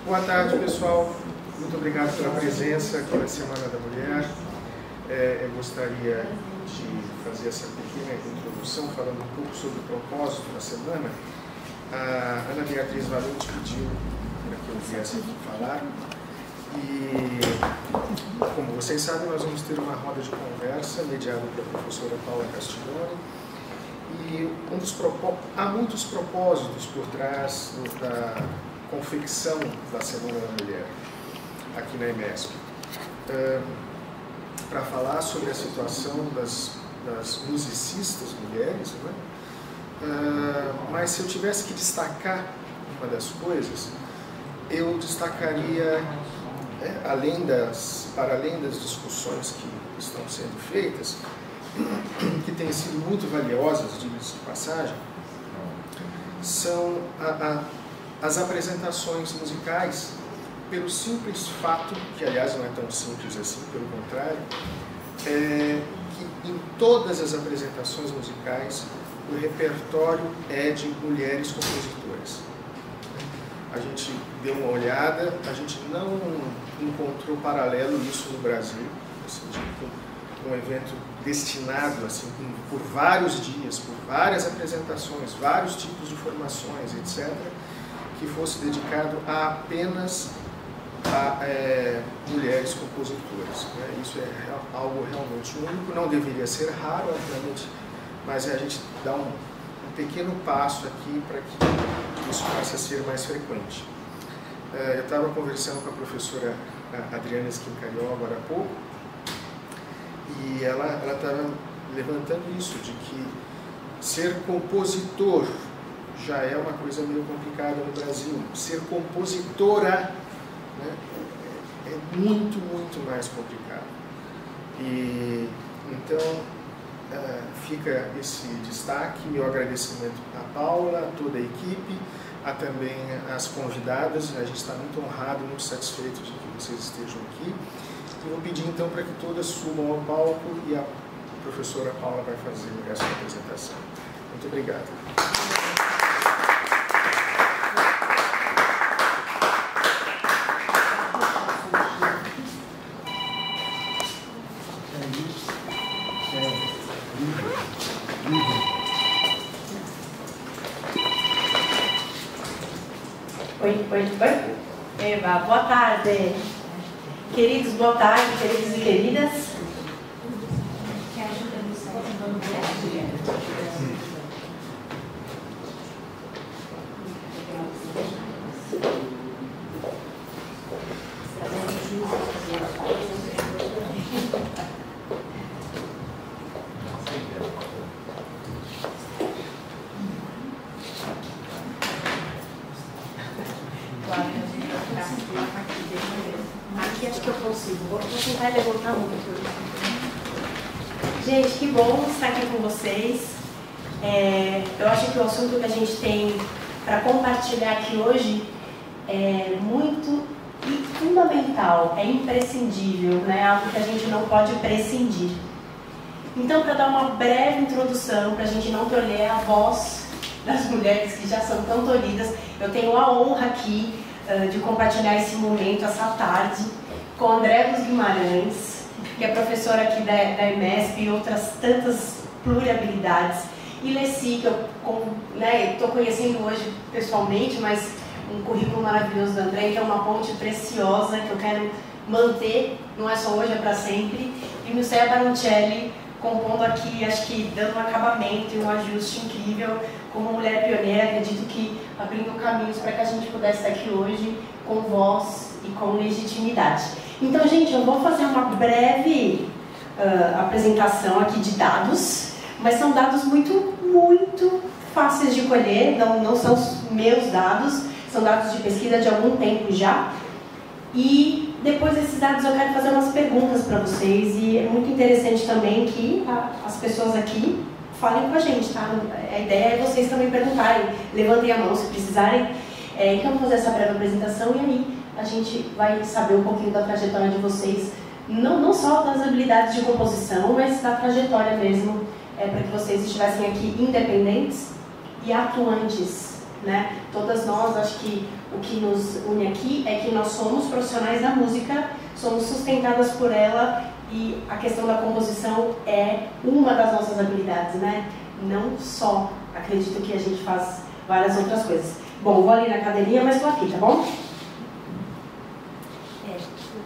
Boa tarde, pessoal. Muito obrigado pela presença aqui na Semana da Mulher. Eu gostaria de fazer essa pequena introdução falando um pouco sobre o propósito da semana. A Ana Beatriz Valente pediu para que eu viesse aqui falar. E, como vocês sabem, nós vamos ter uma roda de conversa mediada pela professora Paula Castiglione. E há muitos propósitos por trás da confecção da Semana da Mulher aqui na EMESP. Para falar sobre a situação das musicistas mulheres, né? Mas se eu tivesse que destacar uma das coisas, eu destacaria, para além das discussões que estão sendo feitas, que têm sido muito valiosas, diga-se de passagem, são as apresentações musicais, pelo simples fato, que aliás não é tão simples assim, pelo contrário, que em todas as apresentações musicais o repertório é de mulheres compositoras. A gente deu uma olhada, a gente não encontrou paralelo isso no Brasil, assim, um evento destinado assim, por vários dias, por várias apresentações, vários tipos de formações, etc., que fosse dedicado apenas a mulheres compositoras. Né? Isso é algo realmente único, não deveria ser raro, obviamente, mas a gente dá um pequeno passo aqui para que isso passe a ser mais frequente. Eu estava conversando com a professora Adriana Schincariol agora há pouco, e ela estava levantando isso, de que ser compositor já é uma coisa meio complicada no Brasil. Ser compositora, né, é muito, muito mais complicado. E então fica esse destaque, meu agradecimento à Paula, a toda a equipe, a também as convidadas. A gente está muito honrado, muito satisfeito de que vocês estejam aqui. E vou pedir então para que todas subam ao palco e a professora Paula vai fazer essa apresentação. Muito obrigado. Oi. Eva, boa tarde. Queridos, boa tarde, queridos e queridas. Aqui acho que eu consigo. Vou tentar levantar muito. Gente, que bom estar aqui com vocês. Eu acho que o assunto que a gente tem para compartilhar aqui hoje é muito fundamental, é imprescindível, né? Algo que a gente não pode prescindir. Então, para dar uma breve introdução, para a gente não tolher a voz das mulheres que já são tão tolhidas, eu tenho a honra aqui de compartilhar esse momento, essa tarde, com André dos Guimarães, que é professora aqui da EMESP e outras tantas pluriabilidades, e Leci, que eu estou conhecendo hoje pessoalmente, mas um currículo maravilhoso do André, então uma ponte preciosa que eu quero manter, não é só hoje, é para sempre, e Mircea Baroncelli, compondo aqui, acho que dando um acabamento e um ajuste incrível, como mulher pioneira, acredito que abrindo caminhos para que a gente pudesse estar aqui hoje com voz e com legitimidade. Então, gente, eu vou fazer uma breve apresentação aqui de dados, mas são dados muito, muito fáceis de colher, não são os meus dados, são dados de pesquisa de algum tempo já. E depois desses dados eu quero fazer umas perguntas para vocês, e é muito interessante também que as pessoas aqui falem com a gente, tá? A ideia é vocês também perguntarem, levantem a mão se precisarem. Então vou fazer essa breve apresentação e aí a gente vai saber um pouquinho da trajetória de vocês, não só das habilidades de composição, mas da trajetória mesmo, para que vocês estivessem aqui independentes e atuantes né? Todas nós, acho que o que nos une aqui é que nós somos profissionais da música, somos sustentadas por ela e a questão da composição é uma das nossas habilidades, né? Não só, acredito que a gente faz várias outras coisas. Bom, vou ali na cadeirinha, mas estou aqui, tá bom?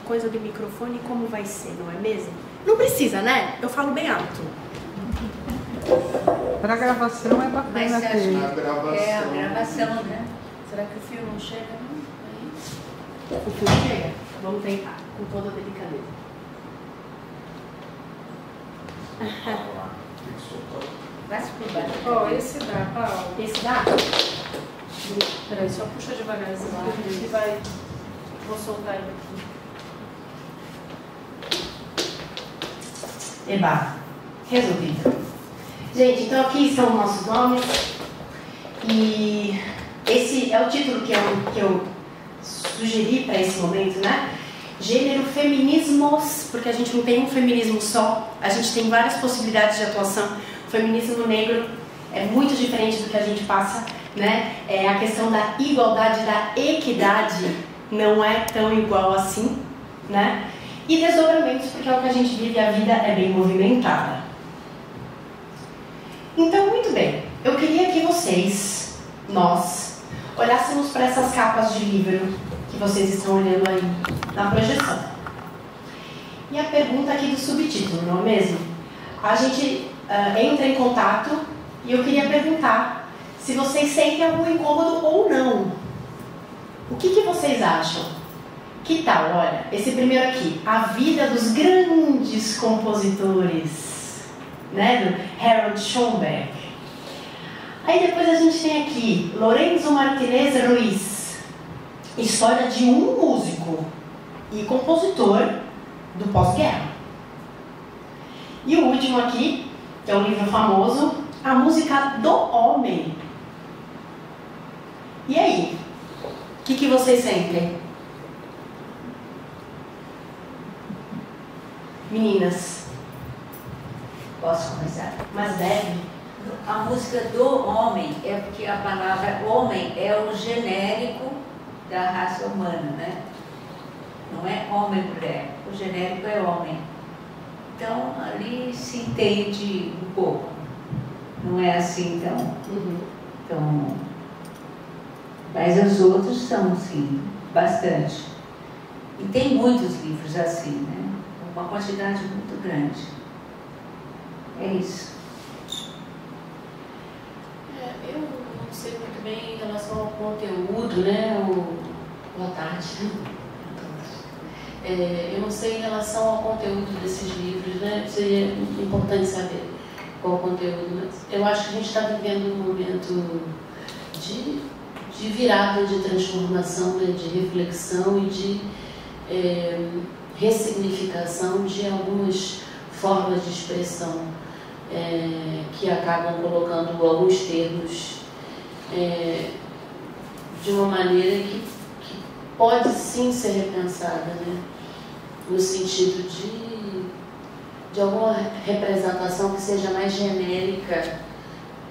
Coisa do microfone, como vai ser, não é mesmo? Não precisa, né? Eu falo bem alto. Para gravação é bacana ter. A gravação. É, a gravação, né? Será que o fio não chega? Não? O fio chega? Vamos tentar, com toda a delicadeza. Vai se por baixo. Ó, esse dá, Paulo. Esse dá? Peraí, só puxa devagarzinho e vai. Vou soltar ele aqui. Eba, resolvido. Gente, então aqui são nossos nomes e esse é o título que eu sugeri para esse momento, né? Gênero feminismos, porque a gente não tem um feminismo só, a gente tem várias possibilidades de atuação. O feminismo negro é muito diferente do que a gente passa, né? A questão da igualdade, da equidade não é tão igual assim, né? E desdobramentos, porque é o que a gente vive, a vida é bem movimentada. Então, muito bem, eu queria que vocês, nós, olhássemos para essas capas de livro que vocês estão olhando aí na projeção. E a pergunta aqui do subtítulo, não é mesmo? A gente entra em contato e eu queria perguntar se vocês sentem algum incômodo ou não. O que vocês acham? Que tal, olha, esse primeiro aqui, a vida dos grandes compositores, né, do Harold Schoenberg. Aí depois a gente tem aqui Lorenzo Martinez Ruiz, história de um músico e compositor do pós-guerra. E o último aqui, que é um livro famoso, A Música do Homem. E aí, o que vocês sentem? Meninas, Posso começar? mas deve. A música do homem é porque a palavra homem é o genérico da raça humana, né? Não é homem-mulher, o genérico é homem. Então, ali se entende um pouco. Não é assim tão... Mas os outros são, sim, bastante. E tem muitos livros assim, né? Uma quantidade muito grande. É isso. Eu não sei muito bem em relação ao conteúdo, né? Boa tarde. Eu não sei em relação ao conteúdo desses livros, né? Seria importante saber qual o conteúdo, mas eu acho que a gente está vivendo um momento de virada, de transformação, né? De reflexão e de ressignificação de algumas formas de expressão que acabam colocando alguns termos de uma maneira que pode sim ser repensada, né? No sentido de alguma representação que seja mais genérica.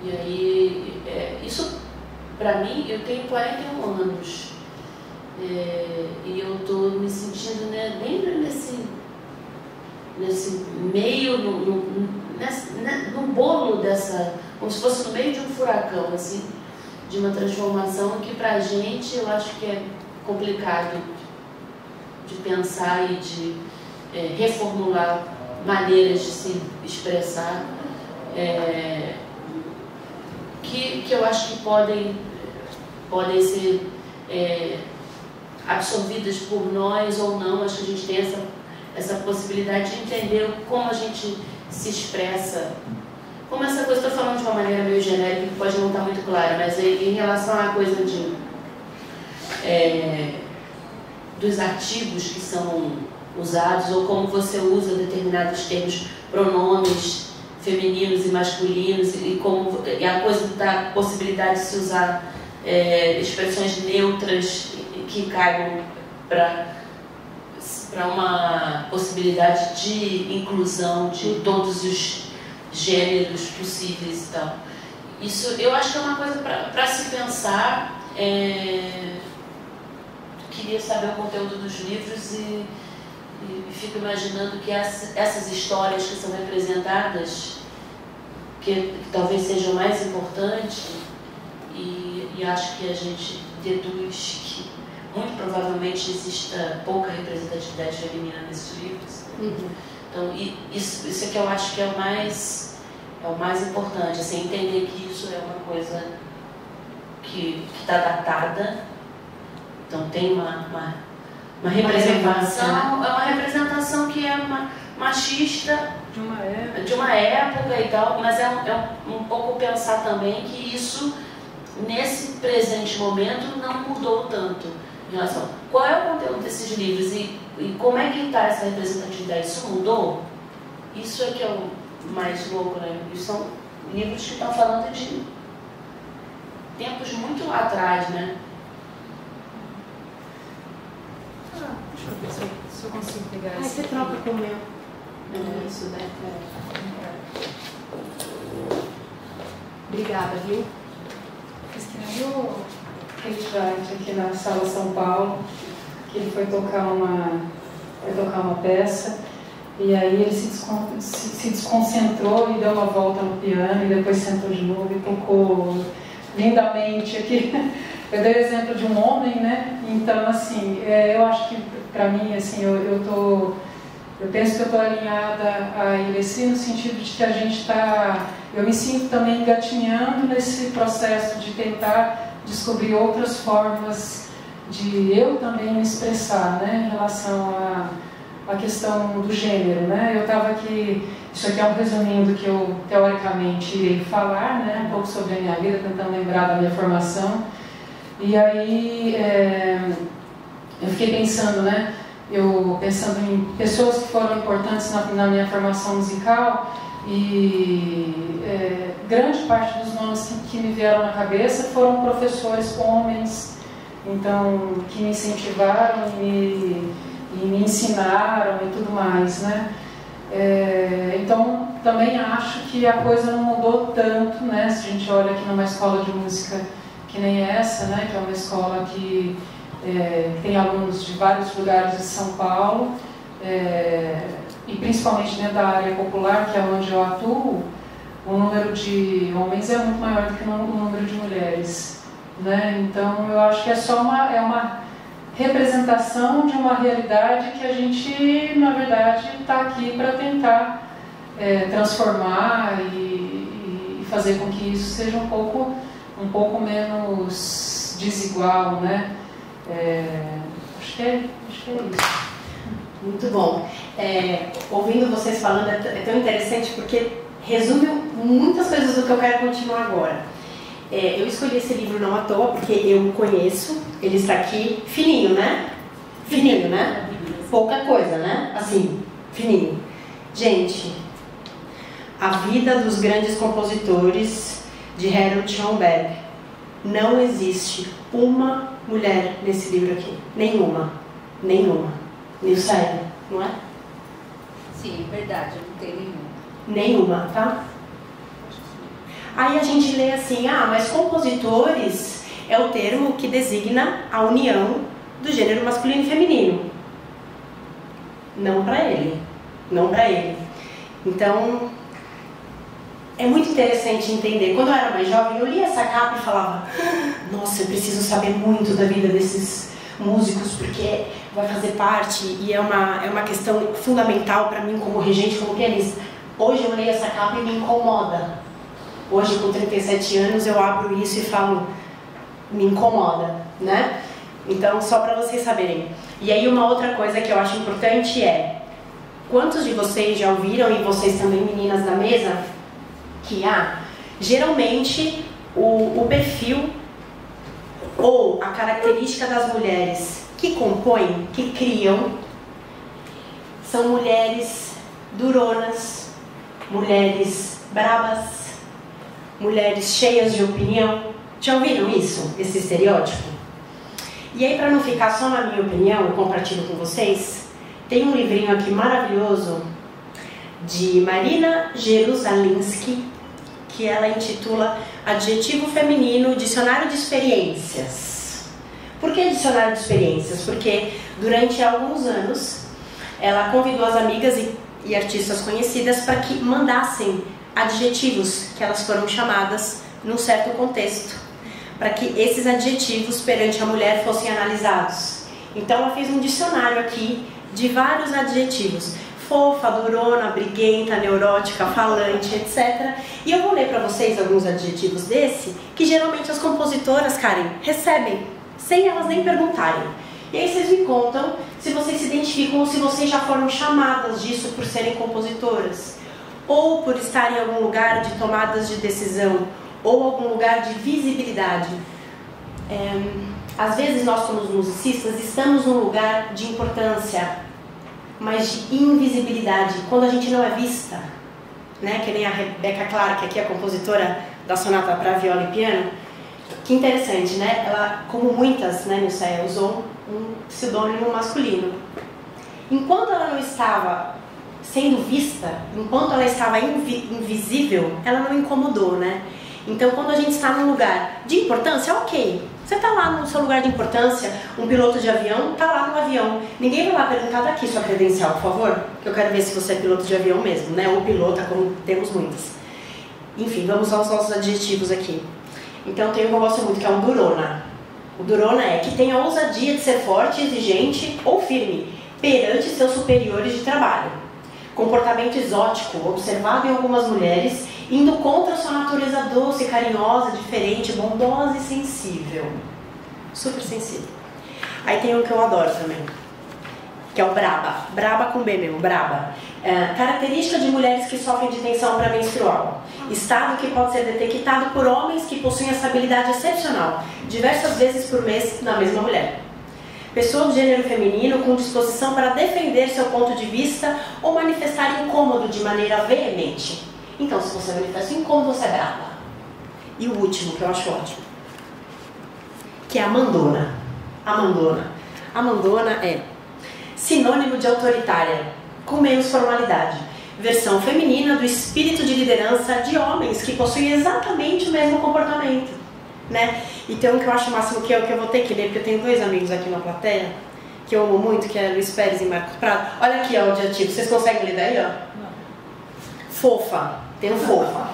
E aí, isso para mim, eu tenho 41 anos e eu estou me sentindo, né, bem nesse meio, no bolo dessa, como se fosse no meio de um furacão, assim, de uma transformação que pra gente eu acho que é complicado de pensar e de reformular maneiras de se expressar que eu acho que podem ser absorvidas por nós ou não. Acho que a gente tem essa possibilidade de entender como a gente se expressa. Como essa coisa, estou falando de uma maneira meio genérica, que pode não estar muito clara, mas em relação à coisa dos artigos que são usados, ou como você usa determinados termos, pronomes femininos e masculinos, e a coisa da possibilidade de se usar expressões neutras que caibam para uma possibilidade de inclusão de todos os gêneros possíveis e tal. Isso eu acho que é uma coisa para se pensar. Queria saber o conteúdo dos livros e fico imaginando que essas histórias que são representadas, que talvez sejam mais importantes, e acho que a gente deduz que muito provavelmente exista pouca representatividade feminina nesses livros. Então, isso é que eu acho que é o mais importante, assim, entender que isso é uma coisa que está datada. Então tem uma representação, é uma representação que é machista de uma época e tal, mas é um pouco pensar também que isso, nesse presente momento, não mudou tanto em relação. Qual é o conteúdo desses livros e como é que está essa representatividade? Isso mudou? Isso é que é o mais louco, né? E são livros que estão falando de tempos muito lá atrás, né? Deixa eu ver se eu consigo pegar esse. Você troca com o meu. Isso, né? Obrigada, viu? Fiz que nem o Kate aqui na Sala São Paulo, que ele foi tocar uma peça, e aí ele se desconcentrou e deu uma volta no piano, e depois sentou de novo e tocou lindamente aqui. Eu dei o exemplo de um homem, né? Então, assim, eu acho que, para mim, assim, eu penso que eu estou alinhada a Ireci no sentido de que a gente está... Eu me sinto também engatinhando nesse processo de tentar descobrir outras formas de eu também me expressar, né? Em relação à questão do gênero, né? Eu estava aqui... Isso aqui é um resuminho do que eu, teoricamente, irei falar, né? Um pouco sobre a minha vida, tentando lembrar da minha formação. E aí, eu fiquei pensando, né? Pensando em pessoas que foram importantes na minha formação musical e grande parte dos nomes que me vieram na cabeça foram professores homens, então, que me incentivaram e me ensinaram e tudo mais, né? Então, também acho que a coisa não mudou tanto, né? Se a gente olha aqui numa escola de música que nem essa, né? Que é uma escola que tem alunos de vários lugares de São Paulo, e principalmente dentro da área popular, que é onde eu atuo, o número de homens é muito maior do que o número de mulheres, né? Então, eu acho que é só uma representação de uma realidade que a gente, na verdade, está aqui para tentar transformar e fazer com que isso seja um pouco menos desigual, né? Acho que é isso. Muito bom. Ouvindo vocês falando é tão interessante porque resume muitas coisas do que eu quero continuar agora. Eu escolhi esse livro não à toa porque eu o conheço. Ele está aqui fininho, né? Fininho, né? Pouca coisa, né? Assim, fininho. Gente, A Vida dos Grandes Compositores, de Harold Schoenberg. Não existe uma mulher nesse livro aqui. Nenhuma. Meio sério, não é? Sim, é verdade, não tem nenhuma. Nenhuma, tá? Aí a gente lê assim, mas compositores é o termo que designa a união do gênero masculino e feminino. Não para ele. Então, é muito interessante entender. Quando eu era mais jovem, eu lia essa capa e falava: nossa, eu preciso saber muito da vida desses músicos, porque vai fazer parte e é uma questão fundamental para mim como regente, como pianista. Hoje eu leio essa capa e me incomoda. Hoje, com 37 anos, eu abro isso e falo: me incomoda, né? Então, só para vocês saberem. E aí, uma outra coisa que eu acho importante é: quantos de vocês já ouviram, e vocês também, meninas da mesa, que geralmente o perfil ou a característica das mulheres que compõem, que criam, são mulheres duronas, mulheres brabas, mulheres cheias de opinião. Já ouviram isso? Esse estereótipo? E aí, para não ficar só na minha opinião, eu compartilho com vocês, tem um livrinho aqui maravilhoso de Marina Jerusalinski, que ela intitula Adjetivo Feminino, Dicionário de Experiências. Por que dicionário de experiências? Porque durante alguns anos ela convidou as amigas e artistas conhecidas para que mandassem adjetivos que elas foram chamadas num certo contexto, para que esses adjetivos perante a mulher fossem analisados. Então ela fez um dicionário aqui de vários adjetivos: fofa, durona, briguenta, neurótica, falante, etc. E eu vou ler para vocês alguns adjetivos desse, que geralmente as compositoras, Karen, recebem, sem elas nem perguntarem. E aí vocês me contam se vocês se identificam ou se vocês já foram chamadas disso por serem compositoras, ou por estar em algum lugar de tomadas de decisão, ou algum lugar de visibilidade. Às vezes nós, como musicistas, estamos num lugar de importância, mas de invisibilidade, quando a gente não é vista, né? Que nem a Rebeca Clark, que aqui é a compositora da sonata para viola e piano. Que interessante, né? Ela, como muitas, né, Nilceia, usou um pseudônimo masculino. Enquanto ela não estava sendo vista, enquanto ela estava invisível, ela não incomodou, né? Então, quando a gente está num lugar de importância, ok. Você está lá no seu lugar de importância, um piloto de avião está lá no avião. Ninguém vai lá perguntar: daqui sua credencial, por favor, que eu quero ver se você é piloto de avião mesmo, né? Ou pilota, como temos muitas. Enfim, vamos aos nossos adjetivos aqui. Então, tem um que eu gosto muito, que é um durona. O durona é que tem a ousadia de ser forte, exigente ou firme perante seus superiores de trabalho. Comportamento exótico, observado em algumas mulheres, indo contra a sua natureza doce, carinhosa, diferente, bondosa e sensível. Super sensível. Aí tem um que eu adoro também, que é o braba. Braba com B mesmo, braba. Característica de mulheres que sofrem de tensão pré-menstrual. Estado que pode ser detectado por homens que possuem essa habilidade excepcional, diversas vezes por mês na mesma mulher. Pessoa do gênero feminino com disposição para defender seu ponto de vista ou manifestar incômodo de maneira veemente. Então, se você manifesta incômodo, você é brava. E o último, que eu acho ótimo, que é a mandona. A mandona. A mandona é sinônimo de autoritária, com menos formalidade. Versão feminina do espírito de liderança de homens que possuem exatamente o mesmo comportamento, né? E tem um que eu acho o máximo, que eu vou ter que ler, porque eu tenho dois amigos aqui na plateia que eu amo muito, que é Luiz Pérez e Marcos Prado. Olha aqui, ó, o adjetivo. Vocês conseguem ler daí, ó? Não. Fofa. Tem um fofa.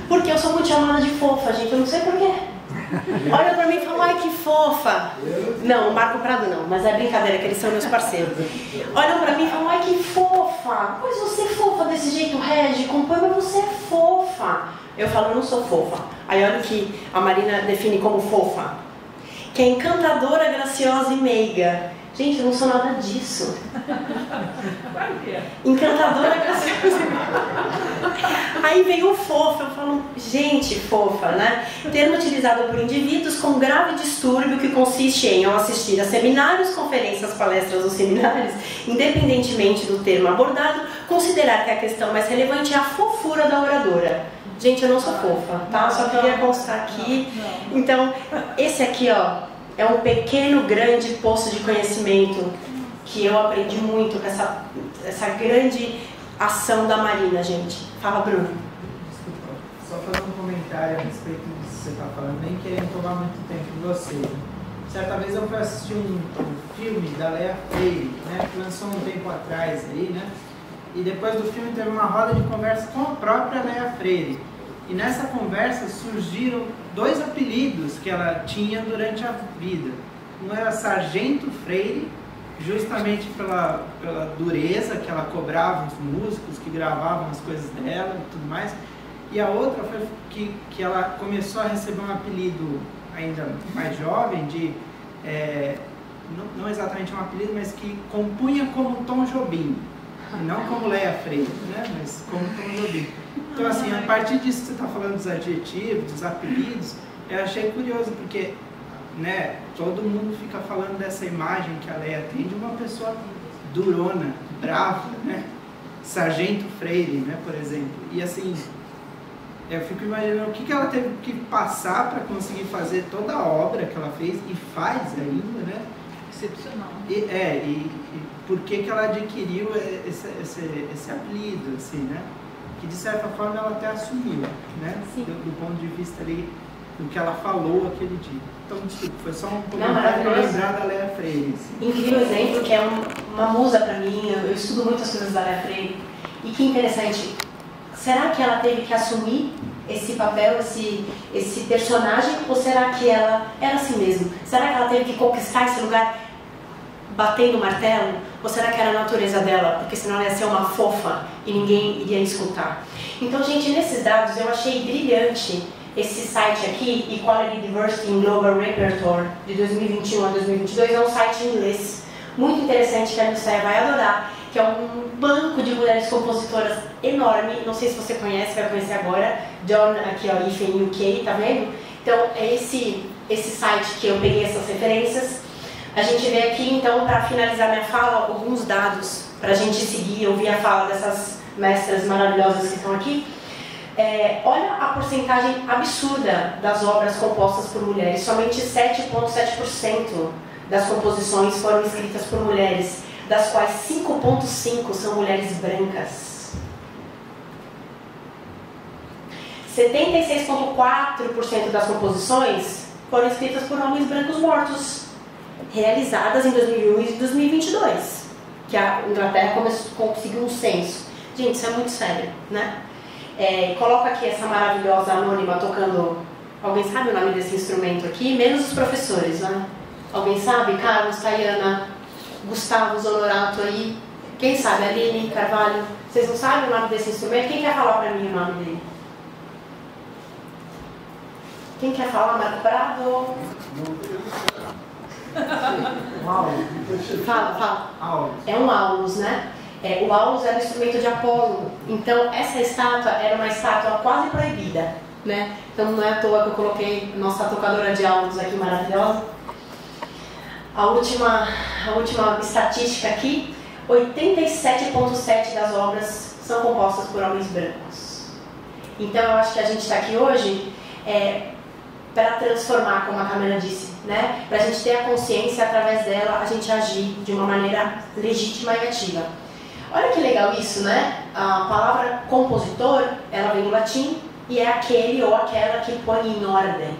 Porque eu sou muito chamada de fofa, gente. Eu não sei porquê. Olha pra mim e fala: ai, que fofa. Não, o Marco Prado não, mas é brincadeira, que eles são meus parceiros. Olham pra mim e falam: ai, que fofa. Pois você é fofa desse jeito, Regi, compõe, mas você é fofa. Eu falo: eu não sou fofa. Aí olha o que a Marina define como fofa, que é encantadora, graciosa e meiga. Gente, eu não sou nada disso. Encantadora, graciosa e meiga. Aí vem o fofo, eu falo: gente, fofa, né? Termo utilizado por indivíduos com grave distúrbio que consiste em, ao assistir a seminários, conferências, palestras ou seminários, independentemente do termo abordado, considerar que a questão mais relevante é a fofura da oradora. Gente, eu não sou fofa, tá? Só queria constar aqui. Então, esse aqui, ó, é um pequeno, grande poço de conhecimento que eu aprendi muito com essa grande ação da Marina, gente. Fala, Bruno. Desculpa, só fazer um comentário a respeito disso que você está falando, nem querendo tomar muito tempo de você. Certa vez eu fui assistir um filme da Léa Freire, né, que lançou um tempo atrás aí, né? E depois do filme teve uma roda de conversa com a própria Léa Freire. E nessa conversa surgiram dois apelidos que ela tinha durante a vida. Um era Sargento Freire, justamente pela dureza que ela cobrava os músicos que gravavam as coisas dela e tudo mais. E a outra foi que ela começou a receber um apelido ainda mais jovem, de não exatamente um apelido, mas que compunha como Tom Jobim. Não como Léa Freire, né? Mas como Tom Jobim. Então, assim, a partir disso que você está falando dos adjetivos, dos apelidos, eu achei curioso, porque, né, todo mundo fica falando dessa imagem que a Léa tem de uma pessoa durona, brava, né? Sargento Freire, né, por exemplo. E, assim, eu fico imaginando o que ela teve que passar para conseguir fazer toda a obra que ela fez e faz ainda, né? Excepcional. E por que ela adquiriu esse apelido, assim, né? que de certa forma ela até assumiu, né? Do ponto de vista ali do que ela falou aquele dia. Então, desculpa, foi só um comentário para lembrar da Léa Freire. Incrível exemplo, que é uma musa para mim, eu estudo muitas coisas da Léa Freire. E que interessante, será que ela teve que assumir esse papel, esse personagem, ou será que ela era assim mesmo? Será que ela teve que conquistar esse lugar batendo o martelo? Ou será que era a natureza dela? Porque senão ela ia ser uma fofa e ninguém iria escutar. Então, gente, nesses dados eu achei brilhante esse site aqui, Equality, Diversity in Global Repertoire, de 2021 a 2022, é um site em inglês muito interessante que a Nilceia vai adorar, que é um banco de mulheres compositoras enorme. Não sei se você conhece, vai conhecer agora. John, aqui ó, IFEM UK, tá vendo? Então, é esse site que eu peguei essas referências. A gente vê aqui, então, para finalizar minha fala, alguns dados para a gente seguir, ouvir a fala dessas mestras maravilhosas que estão aqui. Olha a porcentagem absurda das obras compostas por mulheres. Somente 7,7% das composições foram escritas por mulheres, das quais 5,5% são mulheres brancas. 76,4% das composições foram escritas por homens brancos mortos, realizadas em 2001 e 2022, que a Inglaterra conseguiu um censo. Gente, isso é muito sério, né? Coloca aqui essa maravilhosa anônima tocando. Alguém sabe o nome desse instrumento aqui? Menos os professores, né? Alguém sabe? Carlos, Tayana, Gustavo Zonorato aí. Quem sabe? Aline Carvalho. Vocês não sabem o nome desse instrumento? Quem quer falar pra mim o nome dele? Quem quer falar? Marco Prado? Fala. É um aulus, né? O aulus era o instrumento de Apolo. Então, essa estátua era uma estátua quase proibida, né? Então, não é à toa que eu coloquei nossa tocadora de aulus aqui maravilhosa. A última estatística aqui, 87,7% das obras são compostas por homens brancos. Então, eu acho que a gente está aqui hoje para transformar, como a Camila disse, né? Para a gente ter a consciência, através dela, a gente agir de uma maneira legítima e ativa. Olha que legal isso, né? A palavra compositor, ela vem do latim e é aquele ou aquela que põe em ordem.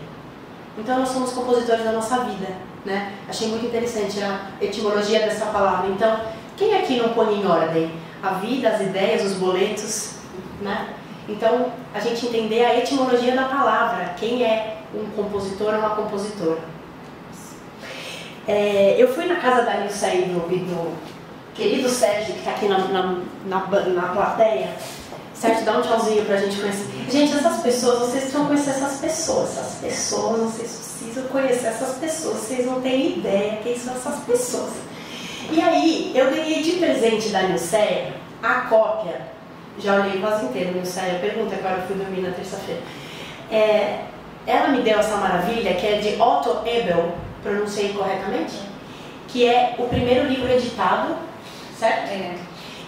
Então nós somos compositores da nossa vida, né? Achei muito interessante a etimologia dessa palavra. Então, quem aqui não põe em ordem a vida, as ideias, os boletos, né? Então, a gente entender a etimologia da palavra, quem é um compositor ou uma compositora. Eu fui na casa da Nilceia e do querido Sérgio, que está aqui na plateia. Sérgio, dá um tchauzinho pra gente conhecer. Gente, essas pessoas, vocês precisam conhecer essas pessoas, vocês precisam conhecer essas pessoas, vocês não têm ideia quem são essas pessoas. E aí, eu ganhei de presente da Nilceia a cópia, já olhei quase inteiro, Nilceia, pergunta, agora eu fui dormir na terça-feira. Ela me deu essa maravilha, que é de Otto Ebel, pronunciei corretamente? Que é o primeiro livro editado, certo?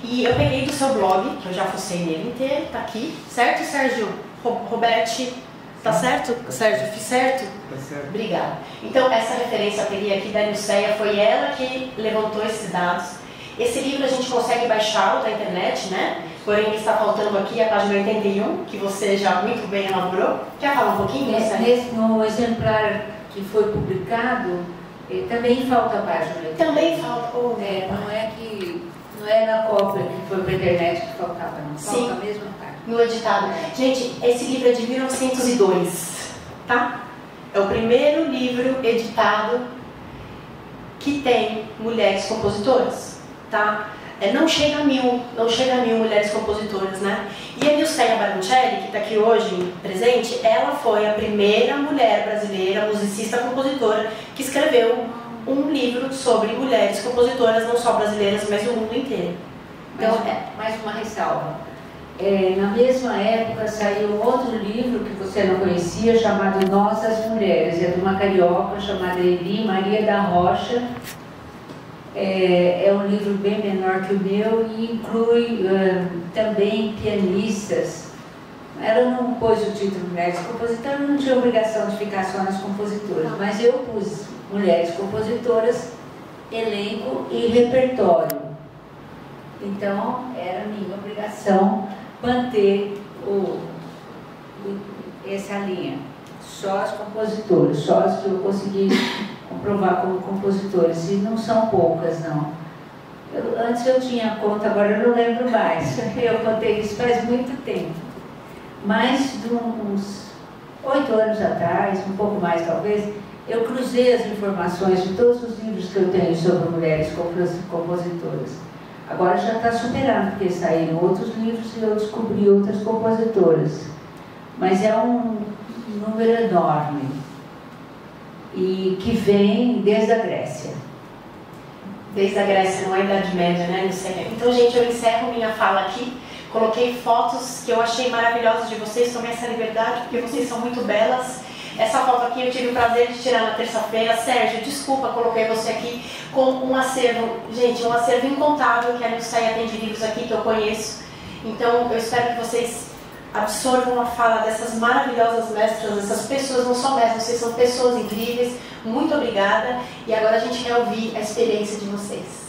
E eu peguei do seu blog, que eu já fucei nele inteiro, tá aqui, certo, Sérgio? Roberti, tá certo? Sérgio, fiz certo? Tá certo. Obrigada. Então, essa referência eu peguei aqui da Nilceia, foi ela que levantou esses dados. Esse livro a gente consegue baixá-lo da internet, né? Porém, está faltando aqui a página 81, que você já muito bem elaborou. Quer falar um pouquinho? No exemplar que foi publicado, também falta a página 81. Também falta. Não é na cópia que foi para a internet que faltava, não. Sim. Falta a mesma página. No editado. Gente, esse livro é de 1902, tá? É o primeiro livro editado que tem mulheres compositoras, tá? Não chega a mil mulheres compositoras, né? E a Nilceia Baroncelli, que está aqui hoje presente, ela foi a primeira mulher brasileira, musicista compositora, que escreveu um livro sobre mulheres compositoras, não só brasileiras, mas do mundo inteiro. Então, mais uma ressalva. Na mesma época saiu um outro livro que você não conhecia, chamado Nós as Mulheres, é de uma carioca chamada Eli Maria da Rocha. É um livro bem menor que o meu e inclui também pianistas. Ela não pôs o título Mulheres Compositoras, não tinha obrigação de ficar só nas compositoras, mas eu pus Mulheres Compositoras, elenco e repertório. Então, era minha obrigação manter essa linha. Só os compositores, só os que eu consegui comprovar como compositores, e não são poucas, não. Antes eu tinha conta, agora eu não lembro mais. Eu contei isso faz muito tempo. Mas de uns 8 anos atrás, um pouco mais talvez, eu cruzei as informações de todos os livros que eu tenho sobre mulheres compositoras. Agora já está superando, porque saíram outros livros e eu descobri outras compositoras. Mas é um número enorme, e que vem desde a Grécia. Desde a Grécia, não é a Idade Média, né? Então, gente, eu encerro minha fala aqui. Coloquei fotos que eu achei maravilhosas de vocês, tomei essa liberdade, porque vocês são muito belas. Essa foto aqui eu tive o prazer de tirar na terça-feira. Sérgio, desculpa, coloquei você aqui com um acervo, gente, um acervo incontável que a Nilceia tem de livros aqui que eu conheço. Então, eu espero que vocês absorvam a fala dessas maravilhosas mestras, essas pessoas, não são mestras, vocês são pessoas incríveis. Muito obrigada. E agora a gente quer ouvir a experiência de vocês.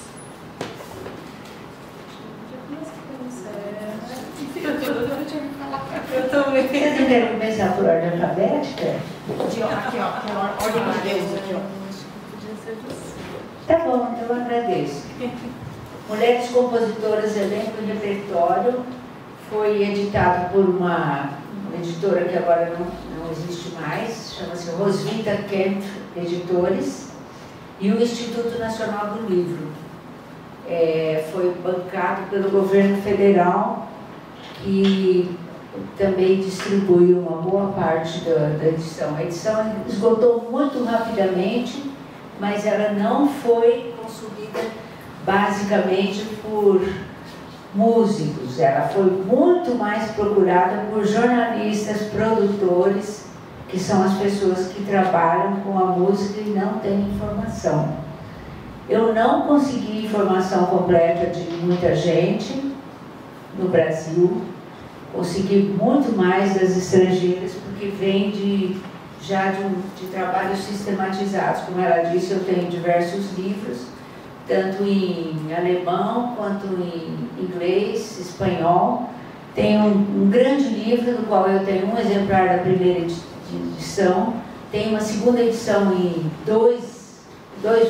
Eu também. Vocês não querem começar por ordem alfabética? Aqui, ó, tem a ordem de Deus aqui, ó. Tá bom, eu agradeço. Mulheres Compositoras, Elenco e Repertório foi editado por uma editora que agora não existe mais, chama-se Roswitha Kemp Editores, e o Instituto Nacional do Livro. Foi bancado pelo governo federal, que também distribuiu uma boa parte da edição. A edição esgotou muito rapidamente, mas ela não foi consumida basicamente por músicos. Ela foi muito mais procurada por jornalistas, produtores, que são as pessoas que trabalham com a música e não têm informação. Eu não consegui informação completa de muita gente no Brasil. Consegui muito mais das estrangeiras, porque vem de trabalhos sistematizados. Como ela disse, eu tenho diversos livros, tanto em alemão quanto em inglês, espanhol. Tenho um grande livro, do qual eu tenho um exemplar da primeira edição. Tenho uma segunda edição em dois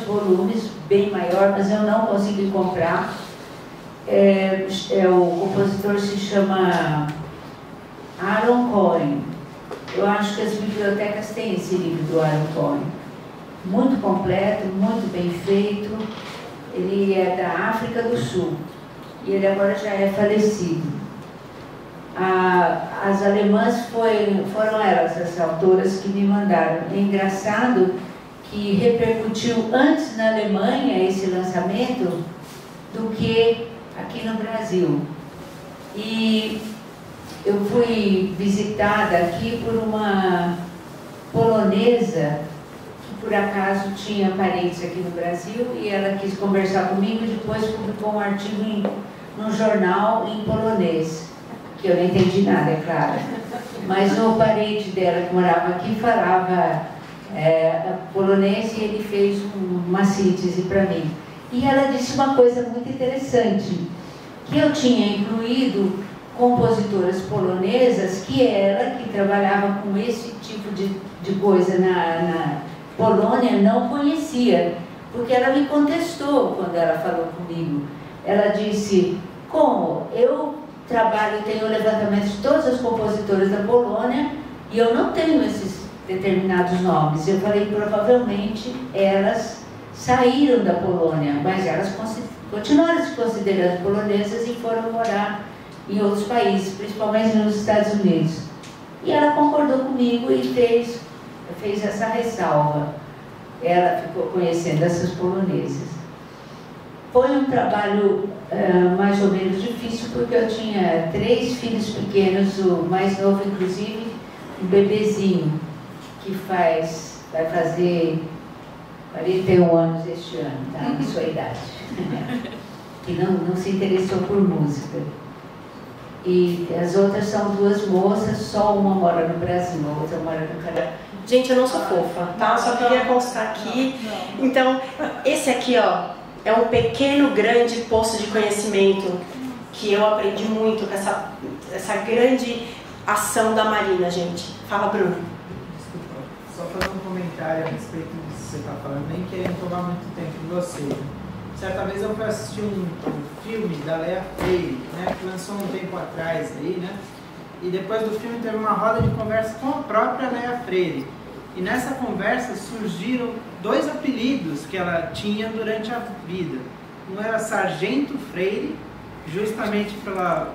volumes, bem maior, mas eu não consegui comprar. O compositor se chama Aaron Cohen. Eu acho que as bibliotecas têm esse livro do Aaron Cohen. Muito completo, muito bem feito. Ele é da África do Sul e ele agora já é falecido. As alemãs foram elas as autoras que me mandaram. É engraçado que repercutiu antes na Alemanha esse lançamento do que aqui no Brasil. E eu fui visitada aqui por uma polonesa que por acaso tinha parentes aqui no Brasil, e ela quis conversar comigo e depois publicou um artigo num jornal em polonês, que eu não entendi nada, é claro. Mas o parente dela que morava aqui falava polonês, e ele fez uma síntese para mim. E ela disse uma coisa muito interessante, que eu tinha incluído compositoras polonesas que ela, que trabalhava com esse tipo de coisa na Polônia, não conhecia, porque ela me contestou quando ela falou comigo. Ela disse: como? Eu trabalho, tenho o levantamento de todas as compositoras da Polônia e eu não tenho esses determinados nomes. Eu falei: provavelmente elas saíram da Polônia, mas elas continuaram se considerando polonesas e foram morar em outros países, principalmente nos Estados Unidos. E ela concordou comigo e fez essa ressalva. Ela ficou conhecendo essas polonesas. Foi um trabalho mais ou menos difícil, porque eu tinha 3 filhos pequenos, o mais novo, inclusive, um bebezinho, que vai fazer 41 anos este ano, tá? Na sua idade. Que não se interessou por música. E as outras são 2 moças, só uma mora no Brasil, a outra mora no Canadá. Gente, eu não sou fofa, tá? Só queria constar aqui. Então, esse aqui, ó, é um pequeno, grande poço de conhecimento que eu aprendi muito com essa grande ação da Marina, gente. Fala, Bruno. Desculpa, só fazer um comentário a respeito disso que você está falando, nem querendo tomar muito tempo de você. Certa vez eu fui assistir um filme da Léa Freire, né, que lançou um tempo atrás aí, né? E depois do filme teve uma roda de conversa com a própria Léa Freire. E nessa conversa surgiram 2 apelidos que ela tinha durante a vida. Um era Sargento Freire, justamente pela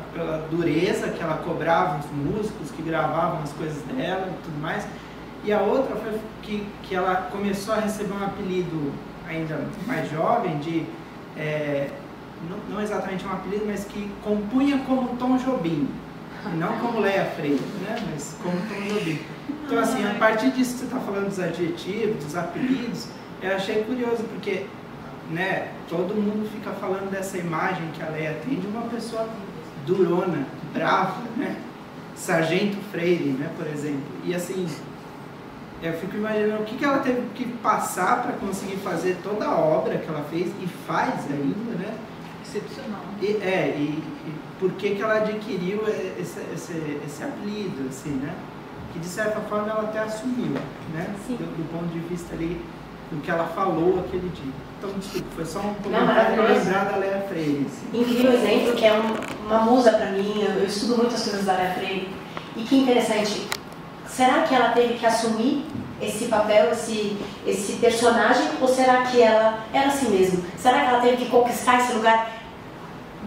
dureza que ela cobrava os músicos que gravavam as coisas dela e tudo mais. E a outra foi que ela começou a receber um apelido ainda mais jovem, de não exatamente um apelido, mas que compunha como Tom Jobim. E não como Léa Freire, né? Mas como Tom Jobim. Então, assim, a partir disso que você está falando dos adjetivos, dos apelidos, eu achei curioso, porque, né, todo mundo fica falando dessa imagem que a Léa tem de uma pessoa durona, brava, né? Sargento Freire, né, por exemplo. E, assim, eu fico imaginando o que ela teve que passar para conseguir fazer toda a obra que ela fez e faz ainda, né? Excepcional. E por que ela adquiriu esse apelido, assim, né? Que de certa forma ela até assumiu, né? Do ponto de vista ali do que ela falou aquele dia. Então, desculpa, foi só um comentário para lembrar da Léa Freire. Assim. Incrível exemplo, que é uma musa para mim, eu estudo muitas coisas da Léa Freire. E que interessante, será que ela teve que assumir esse papel, esse personagem, ou será que ela era assim mesmo? Será que ela teve que conquistar esse lugar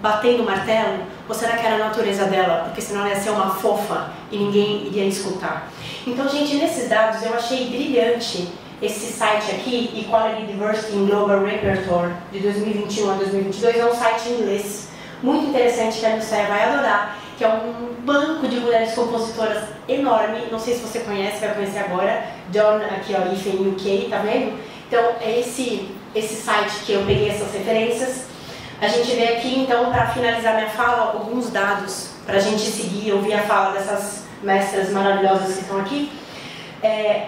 batendo o martelo? Ou será que era a natureza dela? Porque senão ela ia ser uma fofa e ninguém iria escutar. Então, gente, nesses dados eu achei brilhante esse site aqui, Equality, Diversity in Global Repertoire, de 2021 a 2022, é um site em inglês muito interessante que a Lucéia vai adorar, que é um banco de mulheres compositoras enorme. Não sei se você conhece, vai conhecer agora. John, aqui ó, IFEM UK, tá vendo? Então, é esse site que eu peguei essas referências. A gente vê aqui, então, para finalizar minha fala, alguns dados para a gente seguir, ouvir a fala dessas mestras maravilhosas que estão aqui.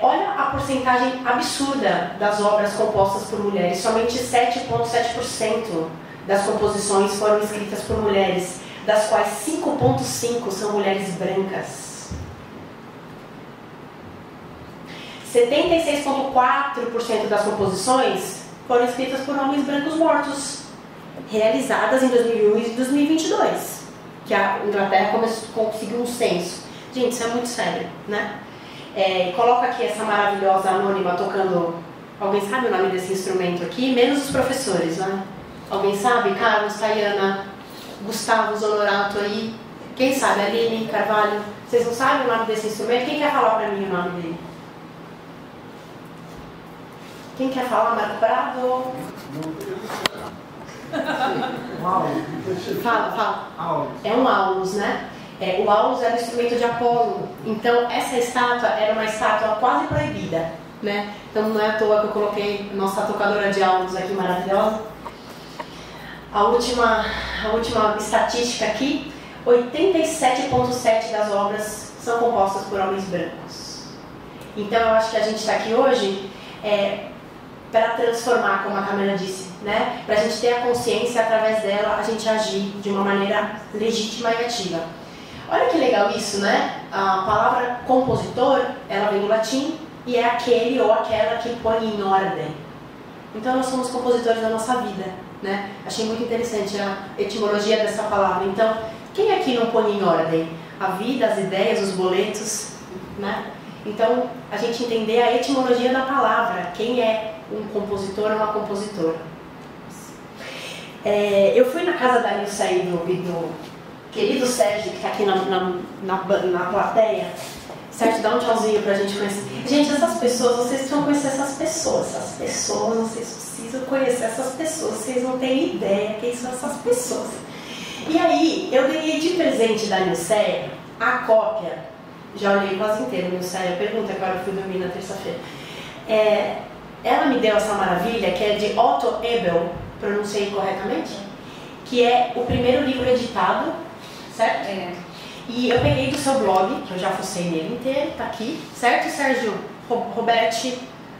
Olha a porcentagem absurda das obras compostas por mulheres. Somente 7,7% das composições foram escritas por mulheres, das quais 5,5% são mulheres brancas. 76,4% das composições foram escritas por homens brancos mortos, realizadas em 2001 e 2022, que a Inglaterra conseguiu um censo. Gente, isso é muito sério, né? Coloca aqui essa maravilhosa anônima tocando. Alguém sabe o nome desse instrumento aqui? Menos os professores, né? Alguém sabe? Carlos, Tayana, Gustavo, Zonorato aí. Quem sabe? Aline, Carvalho. Vocês não sabem o nome desse instrumento? Quem quer falar pra mim o nome dele? Quem quer falar? Marco Prado? Fala. É um aulus, né? O aulus era o instrumento de Apolo. Então, essa estátua era uma estátua quase proibida, né? Então, não é à toa que eu coloquei a nossa tocadora de aulus aqui maravilhosa. A última estatística aqui, 87,7% das obras são compostas por homens brancos. Então, eu acho que a gente está aqui hoje para transformar, como a Camila disse, né? Para a gente ter a consciência, através dela, a gente agir de uma maneira legítima e ativa. Olha que legal isso, né? A palavra compositor, ela vem do latim e é aquele ou aquela que põe em ordem. Então, nós somos compositores da nossa vida, né? Achei muito interessante a etimologia dessa palavra. Então, quem aqui não põe em ordem a vida, as ideias, os boletos, né? Então, a gente entender a etimologia da palavra, quem é um compositor ou uma compositora. Eu fui na casa da Nilce e do querido Sérgio, que está aqui na plateia. Sérgio, dá um tchauzinho pra gente conhecer. Gente, essas pessoas, vocês precisam conhecer essas pessoas, vocês precisam conhecer essas pessoas, vocês não têm ideia quem são essas pessoas. E aí, eu ganhei de presente da Nilce a cópia, já olhei quase inteiro, Nilce, pergunta que eu fui dormir na terça-feira. Ela me deu essa maravilha, que é de Otto Ebel, pronunciei corretamente? Que é o primeiro livro editado, certo? E eu peguei do seu blog, que eu já fucei nele inteiro, tá aqui, certo, Sérgio? Roberti